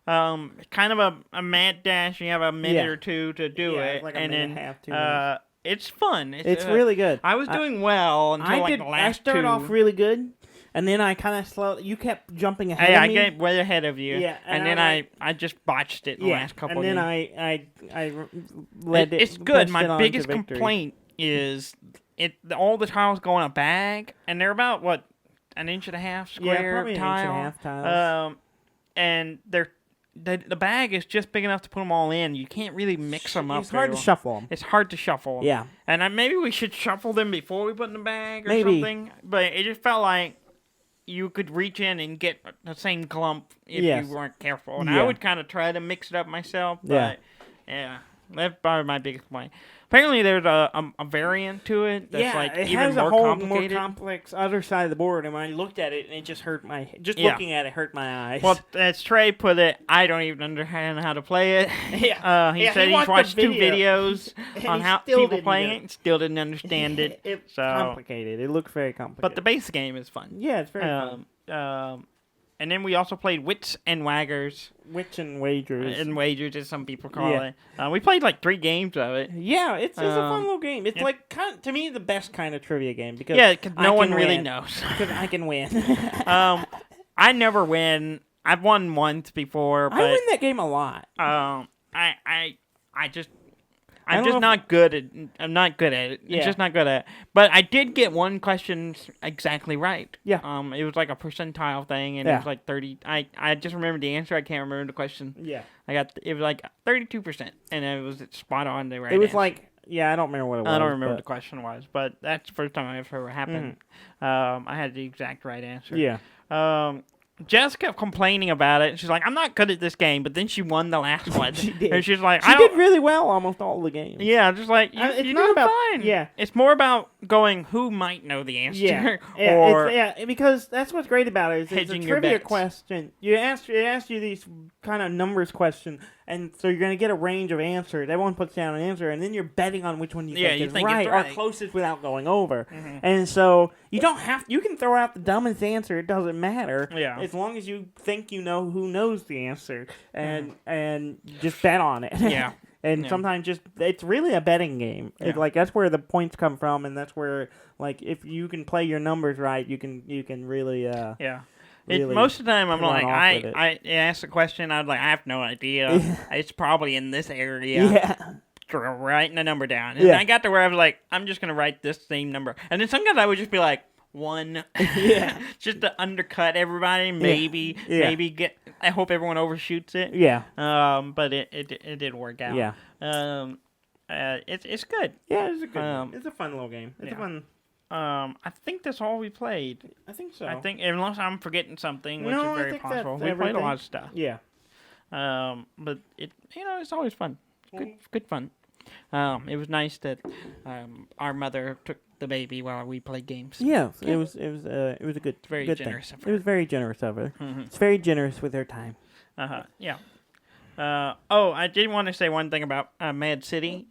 S2: Kind of a mad dash. You have a minute or 2 to do it,
S1: like
S2: and then
S1: 2 minutes.
S2: It's fun.
S1: It's really good.
S2: I was doing well until the last 2.
S1: I started off really good, and then I kind of slowed. You kept jumping ahead of me.
S2: I got way ahead of you.
S1: Yeah,
S2: and then I just botched it the last couple.
S1: And then I led it.
S2: It's good. My biggest complaint is all the tiles go in a bag, and they're about an inch and a half square
S1: probably
S2: tile.
S1: An inch and a half tiles.
S2: And the bag is just big enough to put them all in. You can't really mix them up.
S1: It's hard to shuffle them.
S2: It's hard to shuffle.
S1: Yeah.
S2: And maybe we should shuffle them before we put in the bag or
S1: maybe.
S2: Something. But it just felt like you could reach in and get the same clump if you weren't careful. And I would kind of try to mix it up myself. But that's probably my biggest complaint. Apparently, there's a variant to it that's
S1: it
S2: even
S1: has
S2: more
S1: a whole
S2: complicated.
S1: more complex other side of the board, and when I looked at it, it just hurt my. Looking at it hurt my eyes.
S2: Well, as Trey put it, I don't even understand how to play it. He said he's watched 2 videos on how people playing it and still didn't understand it.
S1: It's complicated. It looked very complicated.
S2: But the base game is fun.
S1: Yeah, it's very fun.
S2: And then we also played Wits and Wagers.
S1: Wits and Wagers.
S2: And Wagers, as some people call it. We played 3 games of it.
S1: Yeah, it's a fun little game. It's to me, the best kind of trivia game. Because
S2: no one really knows.
S1: Because I can win.
S2: I never win. I've won once before, but
S1: I win that game a lot.
S2: I'm just not good at. I'm not good at it.
S1: Yeah.
S2: It's just not good at it. But I did get one question exactly right.
S1: Yeah.
S2: It was like a percentile thing, and it was like 30. I just remembered the answer. I can't remember the question.
S1: Yeah.
S2: It was like 32%, and it was spot on the right.
S1: It was
S2: answer.
S1: like I don't remember what it was.
S2: I don't remember what the question was, but that's the first time I've ever happened. I had the exact right answer.
S1: Yeah.
S2: Jess kept complaining about it. She's like, I'm not good at this game, but then she won the last one.
S1: She did.
S2: And she's like,
S1: She did really well almost all the games.
S2: Yeah, just like,
S1: it's
S2: you're
S1: not
S2: doing
S1: about
S2: fine.
S1: Yeah.
S2: It's more about going, who might know the answer?
S1: Yeah.
S2: or
S1: because that's what's great about it. It's a
S2: hedging your
S1: trivia
S2: bets.
S1: question. It asks you these kind of numbers questions, and so you're going to get a range of answers. Everyone puts down an answer, and then you're betting on which one you think is right or closest without going over.
S2: Mm-hmm.
S1: And so you don't have. You can throw out the dumbest answer. It doesn't matter.
S2: Yeah.
S1: As long as you think you know who knows the answer, and just bet on it.
S2: Yeah.
S1: And sometimes it's really a betting game.
S2: Yeah.
S1: That's where the points come from, and that's where if you can play your numbers right, you can really really
S2: most of the time I'm like,
S1: run off
S2: I ask a question, I have no idea. It's probably in this area.
S1: Yeah.
S2: Writing a number down. And I got to where I was like, I'm just going to write this same number. And then sometimes I would just be like, 1.
S1: Yeah.
S2: Just to undercut everybody, maybe. Maybe get. I hope everyone overshoots it.
S1: Yeah.
S2: But it did work out.
S1: Yeah.
S2: It's good.
S1: Yeah, it's a good it's a fun little game. It's a fun.
S2: I think that's all we played.
S1: I think so.
S2: I think, unless I'm forgetting something, which
S1: No,
S2: is
S1: I
S2: very
S1: think
S2: possible.
S1: that's
S2: We played a lot
S1: everything.
S2: of stuff.
S1: Yeah.
S2: But it's always fun. It's good fun. It was nice that our mother took the baby while we played games.
S1: Yeah, it was a good,
S2: very
S1: good
S2: generous
S1: thing.
S2: of her.
S1: It was very generous of her.
S2: Mm-hmm.
S1: It's very generous with her time.
S2: Yeah. I did want to say one thing about Mad City.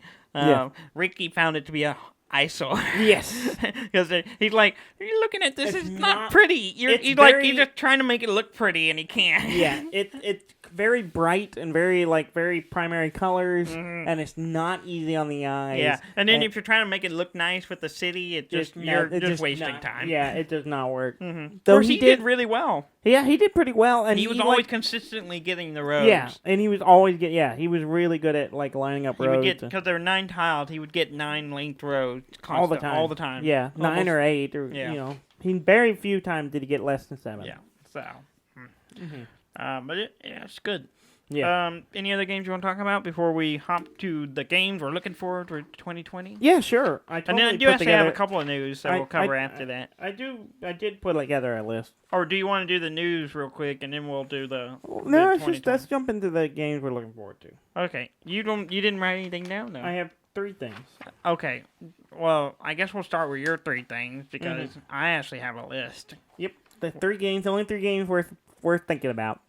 S2: Ricky found it to be a eyesore.
S1: Yes.
S2: Because he's like, you're looking at this, it's not pretty. He's just trying to make it look pretty, and he can't.
S1: Yeah, it's very bright and very primary colors, and it's not easy on the eyes.
S2: Yeah, and then if you're trying to make it look nice with the city, you're just wasting time.
S1: Yeah, it does not work.
S2: Mm-hmm.
S1: Though
S2: he did really well.
S1: Yeah, he did pretty well, and
S2: he was always consistently getting the roads.
S1: Yeah, and he was always he was really good at lining up roads.
S2: Because there were 9 tiles, he would get 9 linked roads
S1: all the time. Yeah, almost. 9 or 8, or he very few times did he get less than 7.
S2: Yeah, so. But it's good.
S1: Yeah.
S2: Any other games you want to talk about before we hop to the games we're looking forward to 2020?
S1: Yeah, sure.
S2: And then I do actually have a couple of news that we'll cover after that.
S1: I did put together a list.
S2: Or do you want to do the news real quick and then we'll do the?
S1: No, let's jump into the games we're looking forward to.
S2: Okay. You didn't write anything down, though.
S1: I have 3 things.
S2: Okay. Well, I guess we'll start with your 3 things because I actually have a list.
S1: Yep. The 3 games, only 3 games worth thinking about.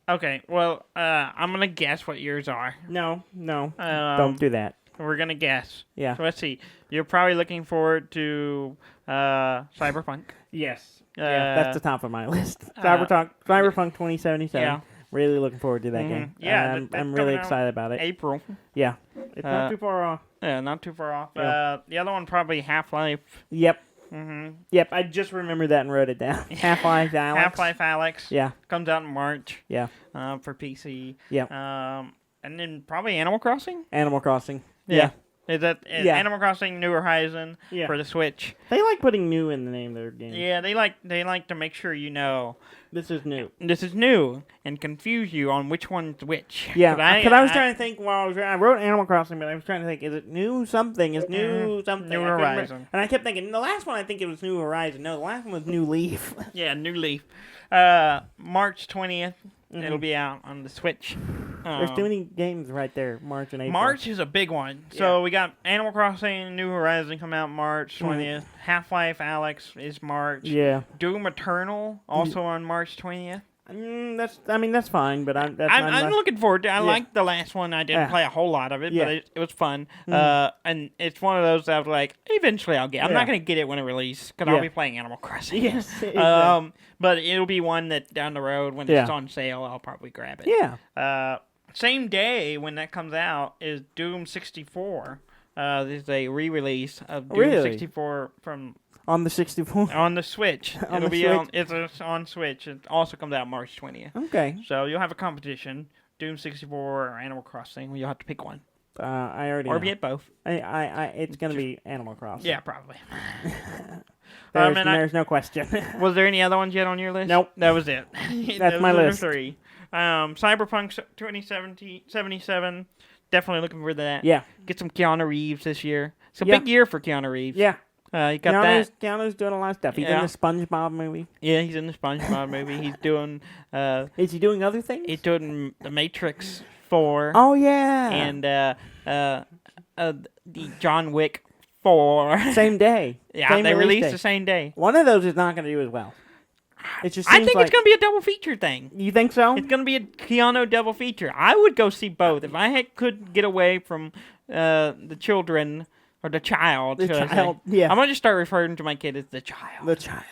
S2: Okay, well, I'm going to guess what yours are.
S1: No, don't do that.
S2: We're going to guess.
S1: Yeah.
S2: So let's see. You're probably looking forward to Cyberpunk.
S1: Yes. That's the top of my list. Cyberpunk 2077.
S2: Yeah.
S1: Really looking forward to that game.
S2: Yeah.
S1: I'm really excited about it.
S2: April.
S1: Yeah. It's not too far off.
S2: Yeah, not too far off.
S1: Yeah.
S2: The other one probably Half-Life.
S1: Yep.
S2: Mm-hmm.
S1: Yep, I just remembered that and wrote it down. Half-Life Alyx.
S2: Half-Life Alyx.
S1: Yeah.
S2: Comes out in March.
S1: Yeah.
S2: For PC.
S1: Yeah.
S2: And then probably Animal Crossing.
S1: Animal Crossing.
S2: Yeah. Is Animal Crossing New Horizon for the Switch?
S1: They like putting new in the name of their game.
S2: Yeah, they like to make sure you know
S1: this is new.
S2: This is new and confuse you on which one's which.
S1: Yeah, because I was trying to think while I wrote Animal Crossing, but I was trying to think, is it new something? Is new something?
S2: New Horizon.
S1: And I kept thinking, the last one I think it was New Horizon. No, the last one was New Leaf.
S2: Yeah, New Leaf. March 20th. It'll be out on the Switch.
S1: There's too many games right there, March and April.
S2: March is a big one. So we got Animal Crossing, New Horizon come out March 20th. Half-Life Alyx is March.
S1: Yeah.
S2: Doom Eternal also on March 20th.
S1: That's fine, but I'm
S2: looking forward to it. I liked the last one. I didn't play a whole lot of it, but it was fun. And it's one of those that I was like, eventually I'll get. I'm not going to get it when it releases because I'll be playing Animal Crossing.
S1: Yes. Exactly.
S2: But it'll be one that down the road when it's on sale, I'll probably grab it.
S1: Yeah.
S2: Same day when that comes out is Doom 64. There's a re-release of Doom 64 from
S1: On the 64?
S2: On the Switch.
S1: On
S2: It'll
S1: the
S2: be
S1: Switch?
S2: It's on Switch. It also comes out March 20th.
S1: Okay.
S2: So you'll have a competition. Doom 64 or Animal Crossing. You'll have to pick one.
S1: I already
S2: Or
S1: know.
S2: be at both.
S1: It's going to be Animal Crossing.
S2: Yeah, probably.
S1: There's no question.
S2: Was there any other ones yet on your list?
S1: Nope.
S2: That was it.
S1: That's my list.
S2: 3. Cyberpunk 2077. Definitely looking for that.
S1: Yeah.
S2: Get some Keanu Reeves this year. It's a big year for Keanu Reeves.
S1: Yeah.
S2: You got that.
S1: Keanu's doing a lot of stuff. He's in the SpongeBob movie.
S2: Yeah, he's in the SpongeBob movie. He's doing...
S1: Is he doing other things?
S2: He's doing The Matrix 4.
S1: Oh, yeah.
S2: And the John Wick 4.
S1: Same day.
S2: Yeah,
S1: Same
S2: they
S1: release
S2: released
S1: day.
S2: the same day.
S1: One of those is not going to do as well. It just
S2: I
S1: seems
S2: think
S1: like...
S2: it's going to be a double feature thing.
S1: You think so?
S2: It's going to be a Keanu double feature. I would go see both. If I could get away from the children, or the child.
S1: The child, yeah.
S2: I'm going to just start referring to my kid as the child.
S1: The child.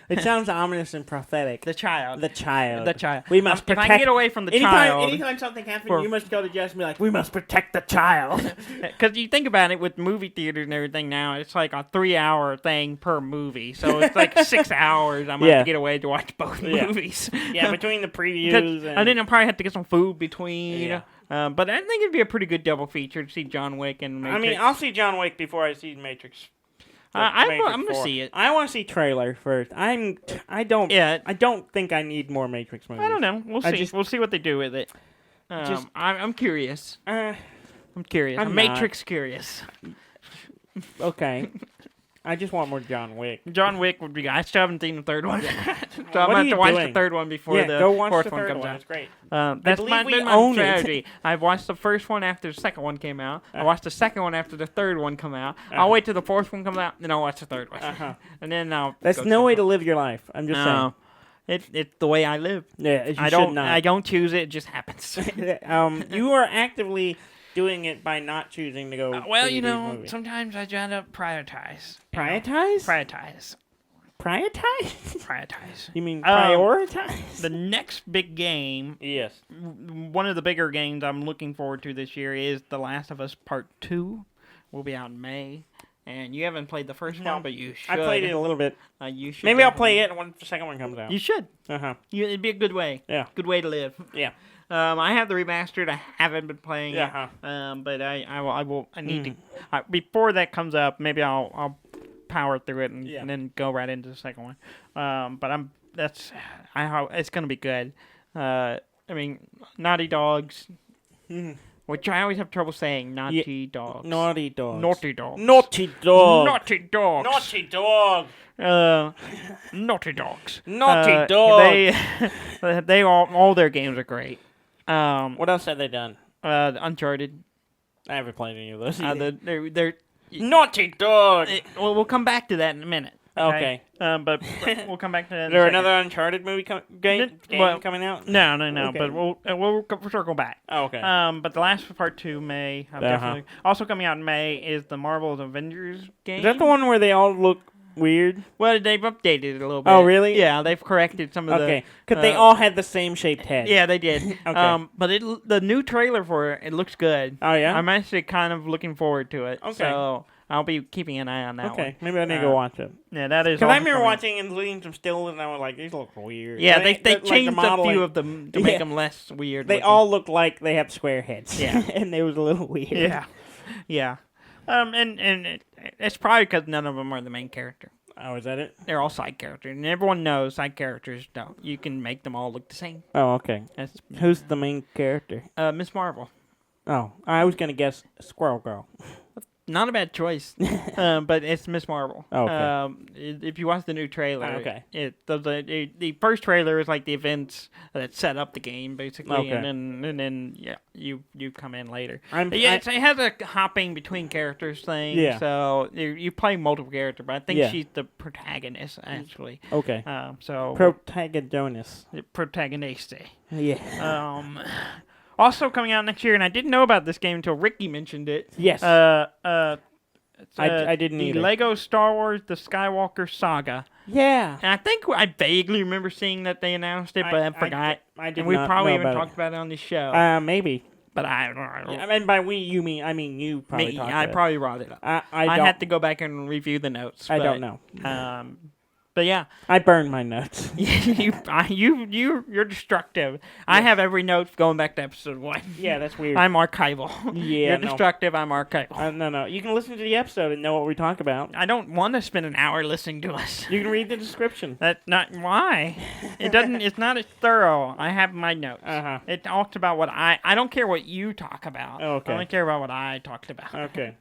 S1: It sounds ominous and prophetic.
S2: The child.
S1: The child.
S2: The child.
S1: We must
S2: If
S1: protect...
S2: I can get away from the child.
S1: Anytime something happens, you must go to Jess and be like, we must protect the child.
S2: Because you think about it, with movie theaters and everything now, it's like a 3-hour thing per movie. So it's like 6 hours I'm going to get away to watch both movies.
S1: Yeah, between the previews
S2: and then I'll probably have to get some food between.
S1: Yeah.
S2: But I think it'd be a pretty good double feature to see John Wick and Matrix.
S1: I mean, I'll see John Wick before I see Matrix.
S2: I'm going to see it.
S1: I want to see trailer first. I don't think I need more Matrix movies.
S2: I don't know. We'll see. We'll see what they do with it. I'm curious. I'm curious. I'm Matrix curious.
S1: Okay. I just want more John Wick.
S2: John Wick would be good. I still haven't seen the third one. So I'm going to have to watch the third one before the fourth one comes out.
S1: It's great.
S2: That's been my strategy. I've watched the first one after the second one came out. I watched the second one after the third one come out. I'll wait till the fourth one comes out, then I'll watch the third one. And then I'll...
S1: That's no way to live your life. I'm just saying.
S2: It's the way I live.
S1: Yeah,
S2: I don't choose it. It just happens.
S1: You are actively doing it by not choosing to go.
S2: Well, you know, sometimes I try to prioritize.
S1: Prioritize? You mean prioritize?
S2: The next big game.
S1: Yes.
S2: One of the bigger games I'm looking forward to this year is The Last of Us Part 2. Will be out in May. And you haven't played the first one, but you should.
S1: I played it a little bit.
S2: You should.
S1: Maybe I'll play it when the second one comes out.
S2: You should. It'd be a good way.
S1: Yeah.
S2: Good way to live.
S1: Yeah.
S2: I have the remastered. I haven't been playing it. But I will. I need to. Before that comes up, maybe I'll power through it and then go right into the second one. But it's gonna be good. I mean, Naughty Dogs. Which I always have trouble saying. Naughty Dogs.
S1: Naughty Dogs.
S2: Naughty Dogs.
S1: Naughty Dog.
S2: Naughty Dogs.
S1: Naughty Dog.
S2: Naughty Dogs.
S1: Naughty Dog.
S2: They all their games are great.
S1: What else have they done?
S2: Uncharted.
S1: I haven't played any of those.
S2: They're
S1: Naughty Dog.
S2: Well, we'll come back to that in a minute.
S1: Okay.
S2: But we'll come back to that.
S1: Is there another Uncharted movie game coming out?
S2: No.
S1: Okay.
S2: But we'll circle back.
S1: Oh, okay.
S2: But The Last Part 2 May. Definitely. Also coming out in May is the Marvel's Avengers game.
S1: Is that the one where they all look weird?
S2: Well, they've updated it a little bit.
S1: Oh, really?
S2: Yeah, they've corrected some of the...
S1: Okay, because they all had the same shaped head.
S2: Yeah, they did.
S1: Okay.
S2: But the new trailer for it looks good.
S1: Oh, yeah?
S2: I'm actually kind of looking forward to it.
S1: Okay.
S2: So I'll be keeping an eye on that one.
S1: Okay, maybe I need to go watch it.
S2: Yeah, that is...
S1: Because I remember watching and seeing some stills, and I was like, these look weird.
S2: Yeah, they changed a few of them to make them less weird.
S1: They all look like they have square heads.
S2: Yeah.
S1: And they was a little weird.
S2: Yeah. And it's probably because none of them are the main character.
S1: Oh, is that it?
S2: They're all side characters, and everyone knows side characters don't. You can make them all look the same.
S1: Oh, okay. Who's the main character?
S2: Miss Marvel.
S1: Oh, I was gonna guess Squirrel Girl.
S2: Not a bad choice, but it's Miss Marvel.
S1: Oh, okay.
S2: If you watch the new trailer,
S1: okay.
S2: The first trailer is like the events that set up the game, basically,
S1: okay.
S2: and then you come in later.
S1: It
S2: has a hopping between characters thing.
S1: Yeah.
S2: So you play multiple characters, but I think she's the protagonist actually.
S1: Okay.
S2: So
S1: protagonist.
S2: Protagonist.
S1: Yeah.
S2: Also coming out next year, and I didn't know about this game until Ricky mentioned it.
S1: Yes.
S2: I
S1: didn't
S2: the
S1: either.
S2: Lego Star Wars: The Skywalker Saga.
S1: Yeah.
S2: And I think I vaguely remember seeing that they announced it, but I forgot.
S1: I did
S2: and we
S1: not
S2: probably
S1: know
S2: even
S1: about
S2: talked about it on the show.
S1: Maybe.
S2: But
S1: I mean, by we, you mean, you probably talked
S2: I
S1: about
S2: probably brought it up.
S1: I
S2: have to go back and review the notes.
S1: I don't know.
S2: But yeah,
S1: I burned my notes.
S2: you're destructive. Yes. I have every note going back to episode 1.
S1: Yeah, that's weird.
S2: I'm archival.
S1: Yeah,
S2: you're destructive. I'm archival.
S1: No. You can listen to the episode and know what we talk about.
S2: I don't want to spend an hour listening to us.
S1: You can read the description.
S2: That's not why. It doesn't. It's not as thorough. I have my notes. It talks about what I don't care what you talk about.
S1: Okay.
S2: I only care about what I talked about.
S1: Okay.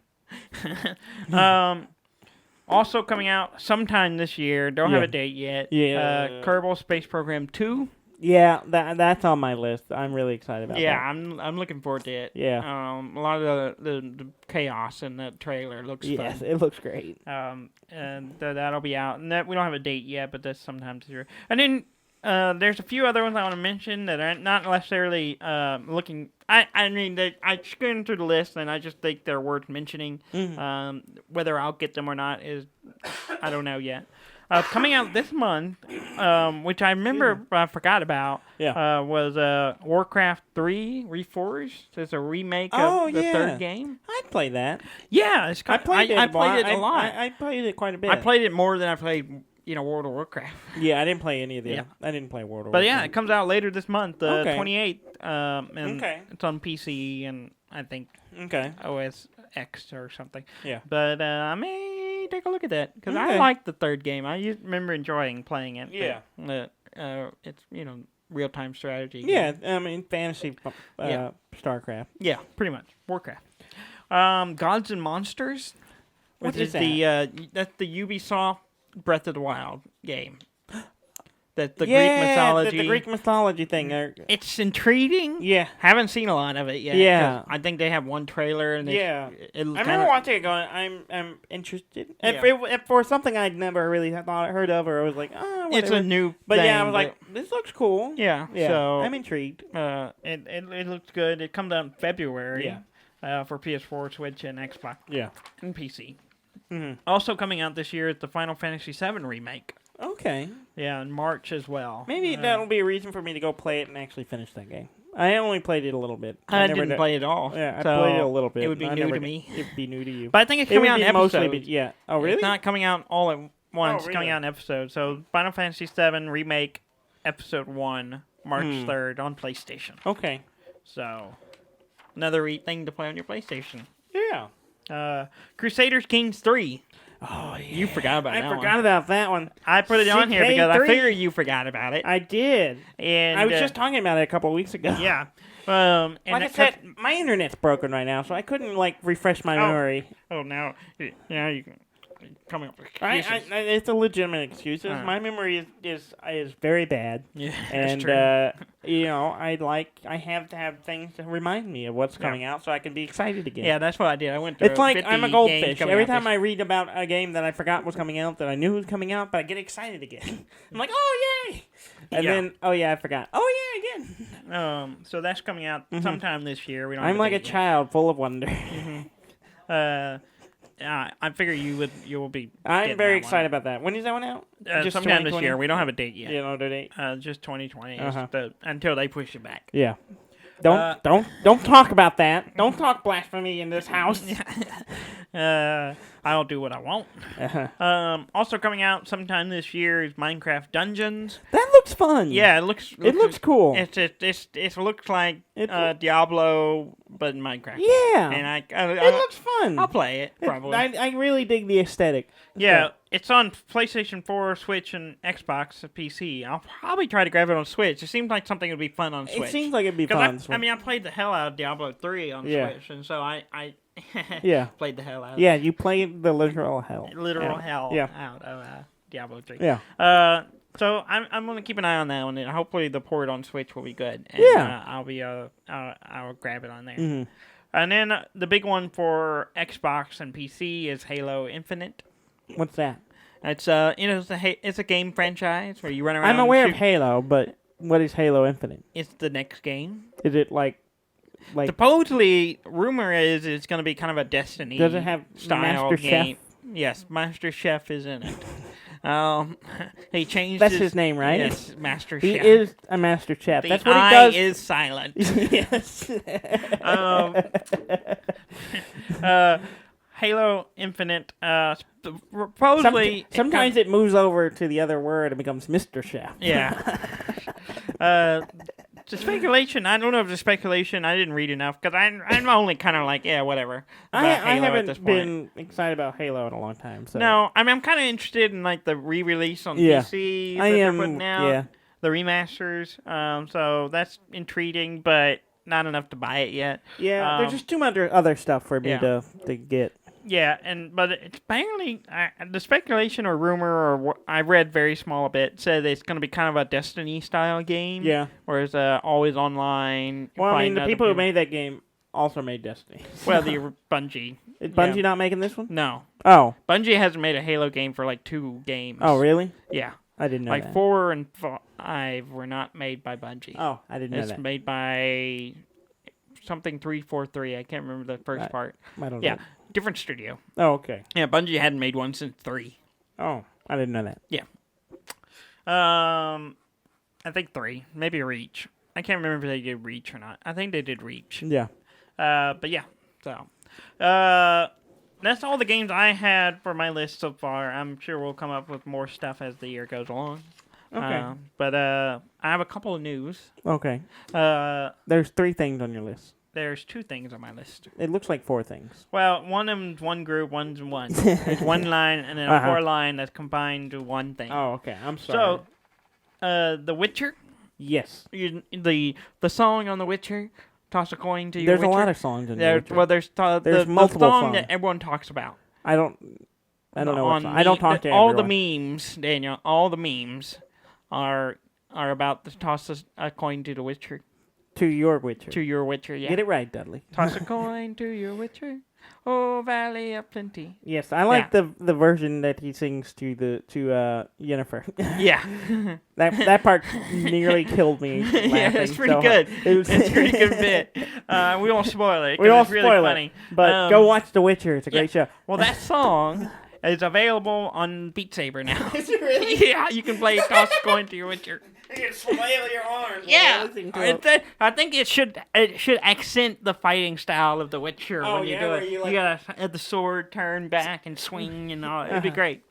S2: Also coming out sometime this year. Don't have a date yet.
S1: Yeah.
S2: Kerbal Space Program 2.
S1: Yeah, that's on my list. I'm really excited about that.
S2: Yeah, I'm looking forward to it.
S1: Yeah.
S2: A lot of the chaos in the trailer looks fun.
S1: Yes, it looks great.
S2: And that'll be out. And we don't have a date yet, but that's sometime this year. And then there's a few other ones I want to mention that are not necessarily looking. I mean, I skimmed through the list, and I just think they're worth mentioning. Mm-hmm. Whether I'll get them or not is, I don't know yet. Coming out this month, which I remember I forgot about, was Warcraft 3 Reforged. It's a remake of the third game.
S1: I played that.
S2: Yeah,
S1: I played it a lot.
S2: I
S1: played it quite a bit.
S2: I played it more than I played World of Warcraft.
S1: Yeah, I didn't play any of the.
S2: Yeah.
S1: I didn't play World of Warcraft.
S2: But yeah, it comes out later this month, 28th. And it's on PC and I think OS X or something.
S1: Yeah.
S2: But I may take a look at that because I like the third game. I remember enjoying playing it.
S1: Yeah.
S2: But, it's real-time strategy.
S1: Yeah, I mean fantasy. StarCraft.
S2: Yeah, pretty much Warcraft. Gods and Monsters.
S1: What is that?
S2: That's the Ubisoft Breath of the Wild game. The Greek mythology.
S1: The Greek mythology thing.
S2: It's intriguing.
S1: Yeah.
S2: Haven't seen a lot of it yet.
S1: Yeah.
S2: I think they have one trailer. And I
S1: remember watching it going, I'm interested. If for something I'd never really heard of, or I was like, oh, whatever.
S2: It's a new
S1: But
S2: thing,
S1: I was like, this looks cool.
S2: Yeah.
S1: So I'm intrigued.
S2: It looks good. It comes out in February. Yeah. For PS4, Switch, and Xbox.
S1: Yeah.
S2: And PC.
S1: Mm-hmm.
S2: Also coming out this year is the Final Fantasy VII remake.
S1: Okay.
S2: Yeah, in March as well.
S1: Maybe that'll be a reason for me to go play it and actually finish that game. I only played it a little bit.
S2: I didn't play it all.
S1: Yeah, I played it a little bit.
S2: It would be new to me.
S1: It would be new to you.
S2: But I think it's coming out in episodes.
S1: Yeah. Oh, really?
S2: It's not coming out all at once. It's coming out in episodes. So Final Fantasy VII remake, episode 1, March 3rd on PlayStation.
S1: Okay.
S2: So another thing to play on your PlayStation.
S1: Yeah.
S2: Crusaders Kings 3.
S1: Oh, yeah.
S2: You forgot about that one.
S1: I forgot about that one.
S2: I put it on here because I figured you forgot about it.
S1: I did.
S2: And
S1: I was just talking about it a couple of weeks ago.
S2: Yeah.
S1: And like I said, my internet's broken right now, so I couldn't refresh my memory.
S2: Oh, now you can come up with
S1: excuses. It's a legitimate excuse. My memory is very bad.
S2: Yeah,
S1: and
S2: that's true.
S1: I have to have things to remind me of what's coming out, so I can be excited again.
S2: Yeah, that's what I did. I went through.
S1: It's like I'm a goldfish. Every time I read about a game that I forgot was coming out, that I knew was coming out, but I get excited again. I'm like, oh yay! And then, I forgot. Oh yeah,
S2: again. So that's coming out sometime this year. We don't.
S1: I'm like a child full of wonder.
S2: I figure you will be.
S1: I'm very excited about that. When is that one out?
S2: Just sometime this year. We don't have a date yet.
S1: You know the date?
S2: Just 2020 until they push it back.
S1: Yeah. Don't talk about that. Don't talk blasphemy in this house.
S2: I'll do what I want. Also coming out sometime this year is Minecraft Dungeons.
S1: That looks fun.
S2: Yeah, it looks
S1: cool.
S2: It looks like Diablo, but in Minecraft.
S1: Yeah,
S2: and
S1: it looks fun.
S2: I'll play it probably.
S1: I really dig the aesthetic.
S2: Yeah, it's on PlayStation 4, Switch, and Xbox, PC. I'll probably try to grab it on Switch. It seems like something would be fun on Switch.
S1: It seems like it'd be fun on Switch.
S2: I mean, I played the hell out of Diablo 3 on Switch, and so I played the hell out of it.
S1: Yeah, you played the literal hell.
S2: Out of Diablo 3.
S1: Yeah.
S2: So I'm going to keep an eye on that one, and hopefully the port on Switch will be good. And, I'll grab it on there.
S1: Mm-hmm.
S2: And then the big one for Xbox and PC is Halo Infinite.
S1: What's that?
S2: It's it's a game franchise where you run around.
S1: I'm aware of Halo, but what is Halo Infinite?
S2: It's the next game.
S1: Is it like
S2: supposedly rumor is it's going to be kind of a Destiny.
S1: Does it have
S2: style
S1: Master
S2: game?
S1: Chef?
S2: Yes, Master Chef is in it. He changed.
S1: That's his name, right?
S2: Yes, Master
S1: He
S2: Chef.
S1: is a master chef.
S2: The
S1: That's what he
S2: I
S1: does.
S2: is silent.
S1: Yes.
S2: Halo Infinite. Supposedly,
S1: Sometimes it moves over to the other word and becomes Mr. Chef.
S2: Yeah. The speculation. I don't know if it's speculation. I didn't read enough because I'm only kind of like, yeah, whatever.
S1: I
S2: Halo at this
S1: haven't
S2: point.
S1: been excited about Halo in a long time. So.
S2: No, I mean I'm kind of interested in like the re-release on PC that they're putting out.
S1: Yeah.
S2: The remasters. So that's intriguing, but not enough to buy it yet.
S1: Yeah, there's just too much other stuff for me to get.
S2: Yeah, but it's apparently the speculation or rumor or I read very small a bit said it's going to be kind of a Destiny style game.
S1: Yeah,
S2: whereas always online.
S1: Well, I mean, the people who made that game also made Destiny.
S2: Well, the Bungie.
S1: Is Bungie not making this one?
S2: No.
S1: Oh,
S2: Bungie hasn't made a Halo game for like 2 games.
S1: Oh, really?
S2: Yeah.
S1: I didn't know that.
S2: 4 and 5 were not made by Bungie.
S1: Oh, I didn't know that.
S2: It's made by something 343. I can't remember the first part.
S1: I don't know.
S2: Yeah, different studio.
S1: Oh, okay.
S2: Yeah, Bungie hadn't made one since 3.
S1: Oh, I didn't know that.
S2: Yeah. I think 3, maybe Reach. I can't remember if they did Reach or not. I think they did Reach.
S1: Yeah.
S2: But yeah, so that's all the games I had for my list so far. I'm sure we'll come up with more stuff as the year goes along.
S1: Okay.
S2: But I have a couple of news.
S1: Okay.
S2: There's
S1: 3 things on your list.
S2: There's 2 things on my list.
S1: It looks like 4 things.
S2: Well, one of them's one group, one's one. It's one line and then a 4-line that's combined to one thing.
S1: Oh, okay. I'm sorry.
S2: So, The Witcher.
S1: Yes.
S2: The song on The Witcher. Toss a coin to your
S1: There's
S2: Witcher.
S1: a lot of songs in The Witcher.
S2: Well, there's
S1: multiple
S2: the song
S1: songs
S2: that everyone talks about.
S1: I don't know what song. I don't talk to
S2: all
S1: everyone.
S2: the memes, Daniel. All the memes are about the toss a coin to the Witcher.
S1: To your Witcher.
S2: To your Witcher, yeah.
S1: Get it right, Dudley.
S2: Toss a coin to your Witcher. Oh, Valley of Plenty.
S1: Yes, I like the version that he sings to Yennefer.
S2: Yeah.
S1: that part nearly killed me laughing.
S2: Yeah, it's pretty good. It's a pretty good bit. We won't spoil it.
S1: We won't
S2: it's really
S1: spoil
S2: funny.
S1: it. But go watch The Witcher. It's a great show.
S2: Well, that song is available on Beat Saber now.
S1: Is it really?
S2: Yeah, you can play Toss a Coin to your Witcher.
S1: You can flail your arms.
S2: Yeah, I think it should accent the fighting style of The Witcher when you do it. You gotta have the sword turn back and swing and all. It'd be great.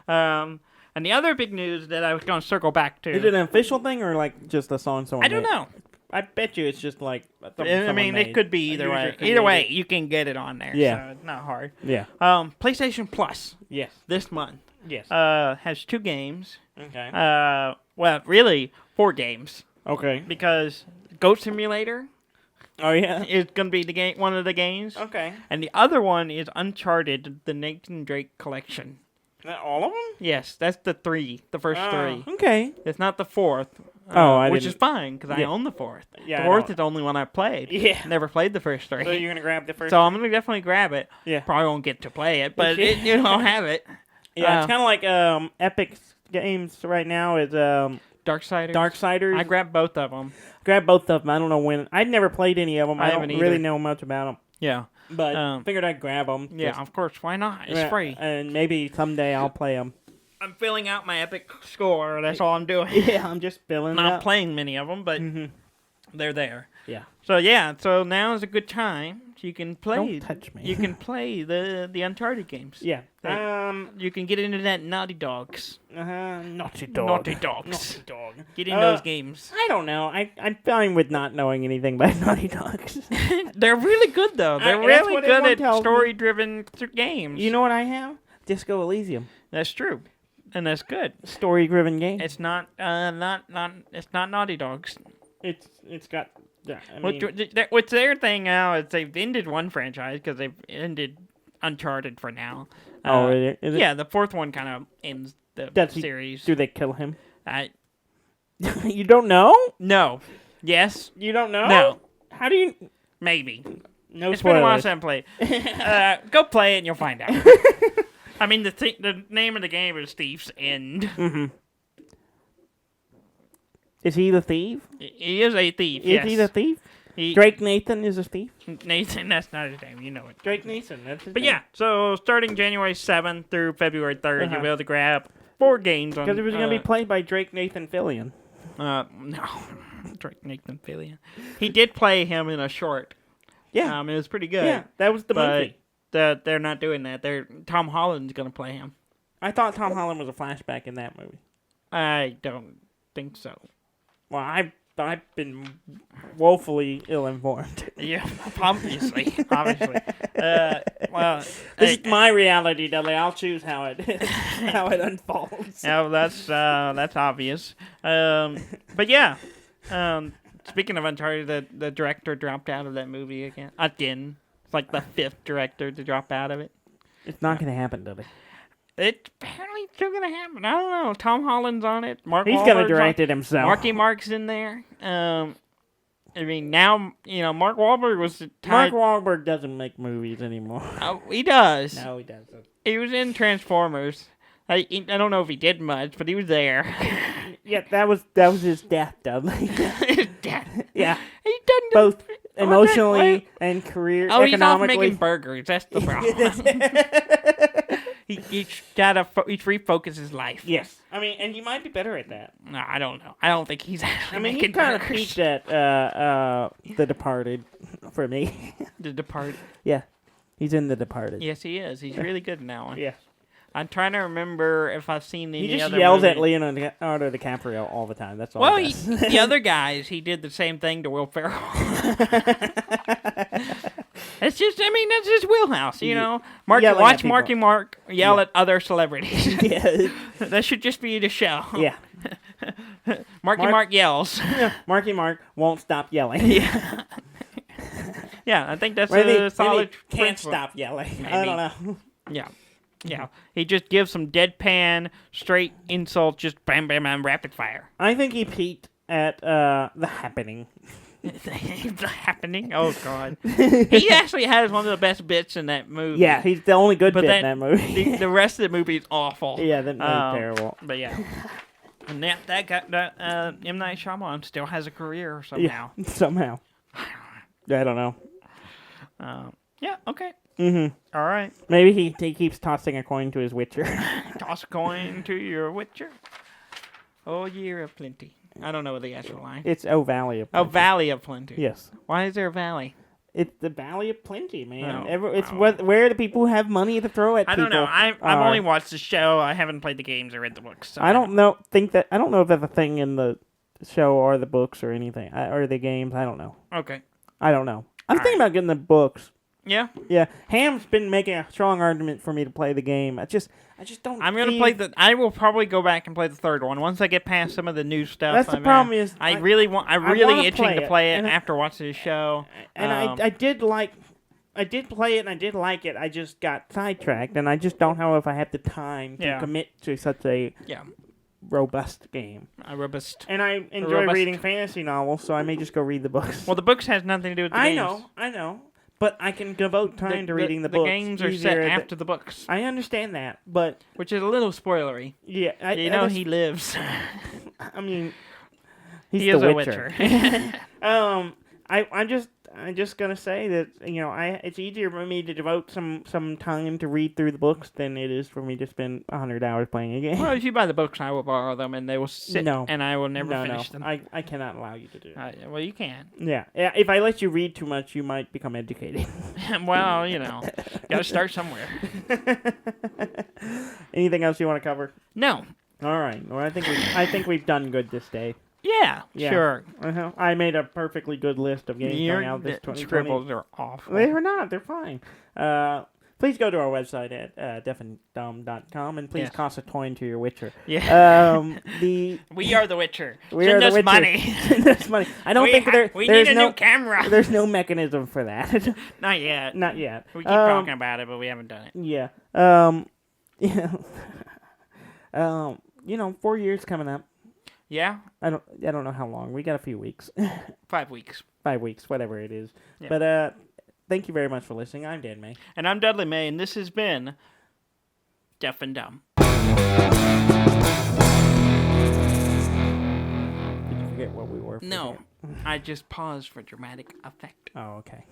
S2: And the other big news that I was gonna circle back to.
S1: Is it an official thing or like just a song someone
S2: I don't
S1: made?
S2: know.
S1: I bet you it's just like
S2: I mean, it could be either way. Either way, you can get it on there.
S1: Yeah.
S2: So it's not hard.
S1: Yeah.
S2: PlayStation Plus.
S1: Yes.
S2: This month.
S1: Yes.
S2: Has 2 games.
S1: Okay.
S2: Well, really 4 games.
S1: Okay.
S2: Because Goat Simulator.
S1: Oh yeah.
S2: Is gonna be one of the games.
S1: Okay.
S2: And the other one is Uncharted: The Nathan Drake Collection.
S1: All of them?
S2: Yes, that's the first 3.
S1: Okay.
S2: It's not the 4th. Which is fine because I own the 4th.
S1: Yeah,
S2: the 4th is the only one I played.
S1: Yeah.
S2: Never played the first 3.
S1: So you're gonna grab the first.
S2: So I'm gonna definitely grab it.
S1: Yeah.
S2: Probably won't get to play it, but I'll have it.
S1: Yeah, it's kind of like Epic Games right now is
S2: Darksiders.
S1: Darksiders.
S2: I grabbed both of them.
S1: Grabbed both of them. I don't know when. I've never played any of them. I don't
S2: haven't
S1: really
S2: either.
S1: know much about them.
S2: Yeah.
S1: But figured I'd grab them.
S2: Yeah, of course. Why not? It's free.
S1: And maybe someday I'll play them.
S2: I'm filling out my Epic score. That's all I'm doing.
S1: Yeah, I'm just filling it up.
S2: Not playing many of them, but they're there.
S1: Yeah.
S2: So now is a good time. You can play.
S1: Don't touch me.
S2: You can play the Uncharted games.
S1: Yeah.
S2: You can get into that Naughty Dogs.
S1: Naughty Dog.
S2: Naughty Dogs.
S1: Naughty Dog.
S2: Get in those games.
S1: I don't know. I'm fine with not knowing anything about Naughty Dogs.
S2: They're really good, though. They're really good at
S1: tells me.
S2: story-driven games.
S1: You know what I have? Disco Elysium.
S2: That's true. And that's good.
S1: Story-driven game.
S2: It's not it's not Naughty Dogs.
S1: It's got. Yeah,
S2: What's their thing now is they've ended one franchise because they've ended Uncharted for now.
S1: Is it?
S2: Yeah, the 4th one kind of ends the series.
S1: Do they kill him?
S2: You
S1: don't know?
S2: No. Yes.
S1: You don't know?
S2: No.
S1: How do you?
S2: Maybe.
S1: No
S2: It's been a while
S1: spoilers.
S2: since I played. Go play it and you'll find out. I mean, the name of the game is Thief's End.
S1: Mm-hmm. Is he the thief?
S2: He is a thief,
S1: Is he the thief? Drake Nathan is a thief?
S2: Nathan, that's not his name. You know it.
S1: Drake Nathan, that's his
S2: But
S1: name.
S2: yeah, so starting January 7th through February 3rd, you'll be able to grab board games on.
S1: Because it was going to be played by Drake Nathan Fillion.
S2: No, Drake Nathan Fillion. He did play him in a short.
S1: Yeah,
S2: it was pretty good.
S1: Yeah, that was the movie.
S2: They're not doing that. Tom Holland's going to play him.
S1: I thought Tom Holland was a flashback in that movie.
S2: I don't think so.
S1: Well, I've been woefully ill-informed.
S2: Yeah, obviously. Well,
S1: this is my reality, Dudley. I'll choose how it unfolds.
S2: Yeah, that's obvious. But yeah, speaking of Uncharted, the director dropped out of that movie again. It's like the 5th director to drop out of it.
S1: It's not going to happen, Dudley.
S2: It's apparently still going to happen. I don't know. Tom Holland's on it.
S1: He's going to direct it himself.
S2: Marky Mark's in there. I mean, now, Mark Wahlberg was
S1: Mark Wahlberg doesn't make movies anymore.
S2: Oh, he does.
S1: No, he doesn't.
S2: He was in Transformers. I don't know if he did much, but he was there.
S1: Yeah, that was his death, Dudley.
S2: His death.
S1: Yeah.
S2: He done
S1: both emotionally and economically.
S2: He's off making burgers. That's the problem. He refocus his life.
S1: Yes. I mean, and you might be better at that.
S2: No, I don't know. I don't think he's actually making
S1: he kind of
S2: burgers.
S1: peaked at The Departed for me.
S2: The Departed.
S1: Yeah. He's in The Departed.
S2: Yes, he is. He's really good in that one.
S1: Yeah.
S2: I'm trying to remember if I've seen any other
S1: He just yells
S2: movie.
S1: at Leonardo DiCaprio all the time. That's all.
S2: Well, the other guys, he did the same thing to Will Ferrell. That's just his wheelhouse, Watch Marky Mark yell at other celebrities.
S1: Yeah.
S2: That should just be the show.
S1: Yeah.
S2: Mark yells.
S1: Marky Mark won't stop yelling.
S2: Yeah. Yeah, I think that's a solid
S1: can't
S2: principle.
S1: stop yelling.
S2: Maybe.
S1: I don't know.
S2: Yeah. Yeah. He just gives some deadpan, straight insults, just bam, bam, bam, rapid fire.
S1: I think he peaked at The Happening.
S2: The Happening? Oh, God. He actually has one of the best bits in that movie.
S1: Yeah, he's the only good bit in that movie.
S2: The rest of the movie is awful.
S1: Yeah, that movie's terrible.
S2: But yeah. And that guy, M. Night Shyamalan still has a career somehow.
S1: Yeah, somehow. I don't know.
S2: Yeah, okay.
S1: Mm-hmm.
S2: All right.
S1: Maybe he keeps tossing a coin to his Witcher.
S2: Toss a coin to your Witcher. Oh, year of plenty. I don't know the actual line.
S1: It's Valley of
S2: Plenty.
S1: Plenty.
S2: Valley of Plenty.
S1: Yes.
S2: Why is there a valley?
S1: It's the Valley of Plenty, man.
S2: Oh,
S1: It's where the people who have money to throw at people.
S2: I don't know. I've only watched the show. I haven't played the games or read the books. So
S1: I don't know if that's a thing in the show or the books or anything or the games. I don't know.
S2: Okay.
S1: I don't know. I'm thinking about getting the books.
S2: Yeah.
S1: Yeah. Ham's been making a strong argument for me to play the game. I just don't.
S2: I'm gonna play I will probably go back and play the third one once I get past some of the new stuff.
S1: That's the problem is
S2: I'm really itching to play it
S1: and
S2: after watching the show.
S1: And I did play it and I did like it. I just got sidetracked and I just don't know if I have the time to commit to such a robust game.
S2: Robust.
S1: And I enjoy reading fantasy novels, so I may just go read the books.
S2: Well, the books has nothing to do with the games.
S1: I know. But I can devote time to reading the books.
S2: The games are set after the books.
S1: I understand that, but...
S2: Which is a little spoilery.
S1: Yeah.
S2: He lives.
S1: I mean...
S2: He is a Witcher.
S1: I'm just gonna say that it's easier for me to devote some time to read through the books than it is for me to spend 100 hours playing a game.
S2: Well, if you buy the books, I will borrow them, and they will sit, and I will never finish them.
S1: I cannot allow you to do that.
S2: Well, you can.
S1: Yeah. If I let you read too much, you might become educated.
S2: Well, got to start somewhere.
S1: Anything else you want to cover?
S2: No.
S1: All right. Well, I think we've done good this day.
S2: Yeah, sure.
S1: Uh-huh. I made a perfectly good list of games coming out this 2020.
S2: Scribbles are awful.
S1: They're not. They're fine. Please go to our website at deafandumb.com and please toss a coin to your Witcher.
S2: Yeah. We are the Witcher.
S1: Send us money. Send us money. I don't think
S2: we need a new camera.
S1: There's no mechanism for that.
S2: Not yet.
S1: Not yet.
S2: We keep talking about it, but we haven't done it.
S1: Yeah. Yeah. 4 years coming up.
S2: Yeah?
S1: I don't know how long. We got a few weeks.
S2: 5 weeks.
S1: 5 weeks, whatever it is. Yeah. But thank you very much for listening. I'm Dan May.
S2: And I'm Dudley May, and this has been Deaf and Dumb.
S1: Did you forget what we were?
S2: No. I just paused for dramatic effect.
S1: Oh, okay.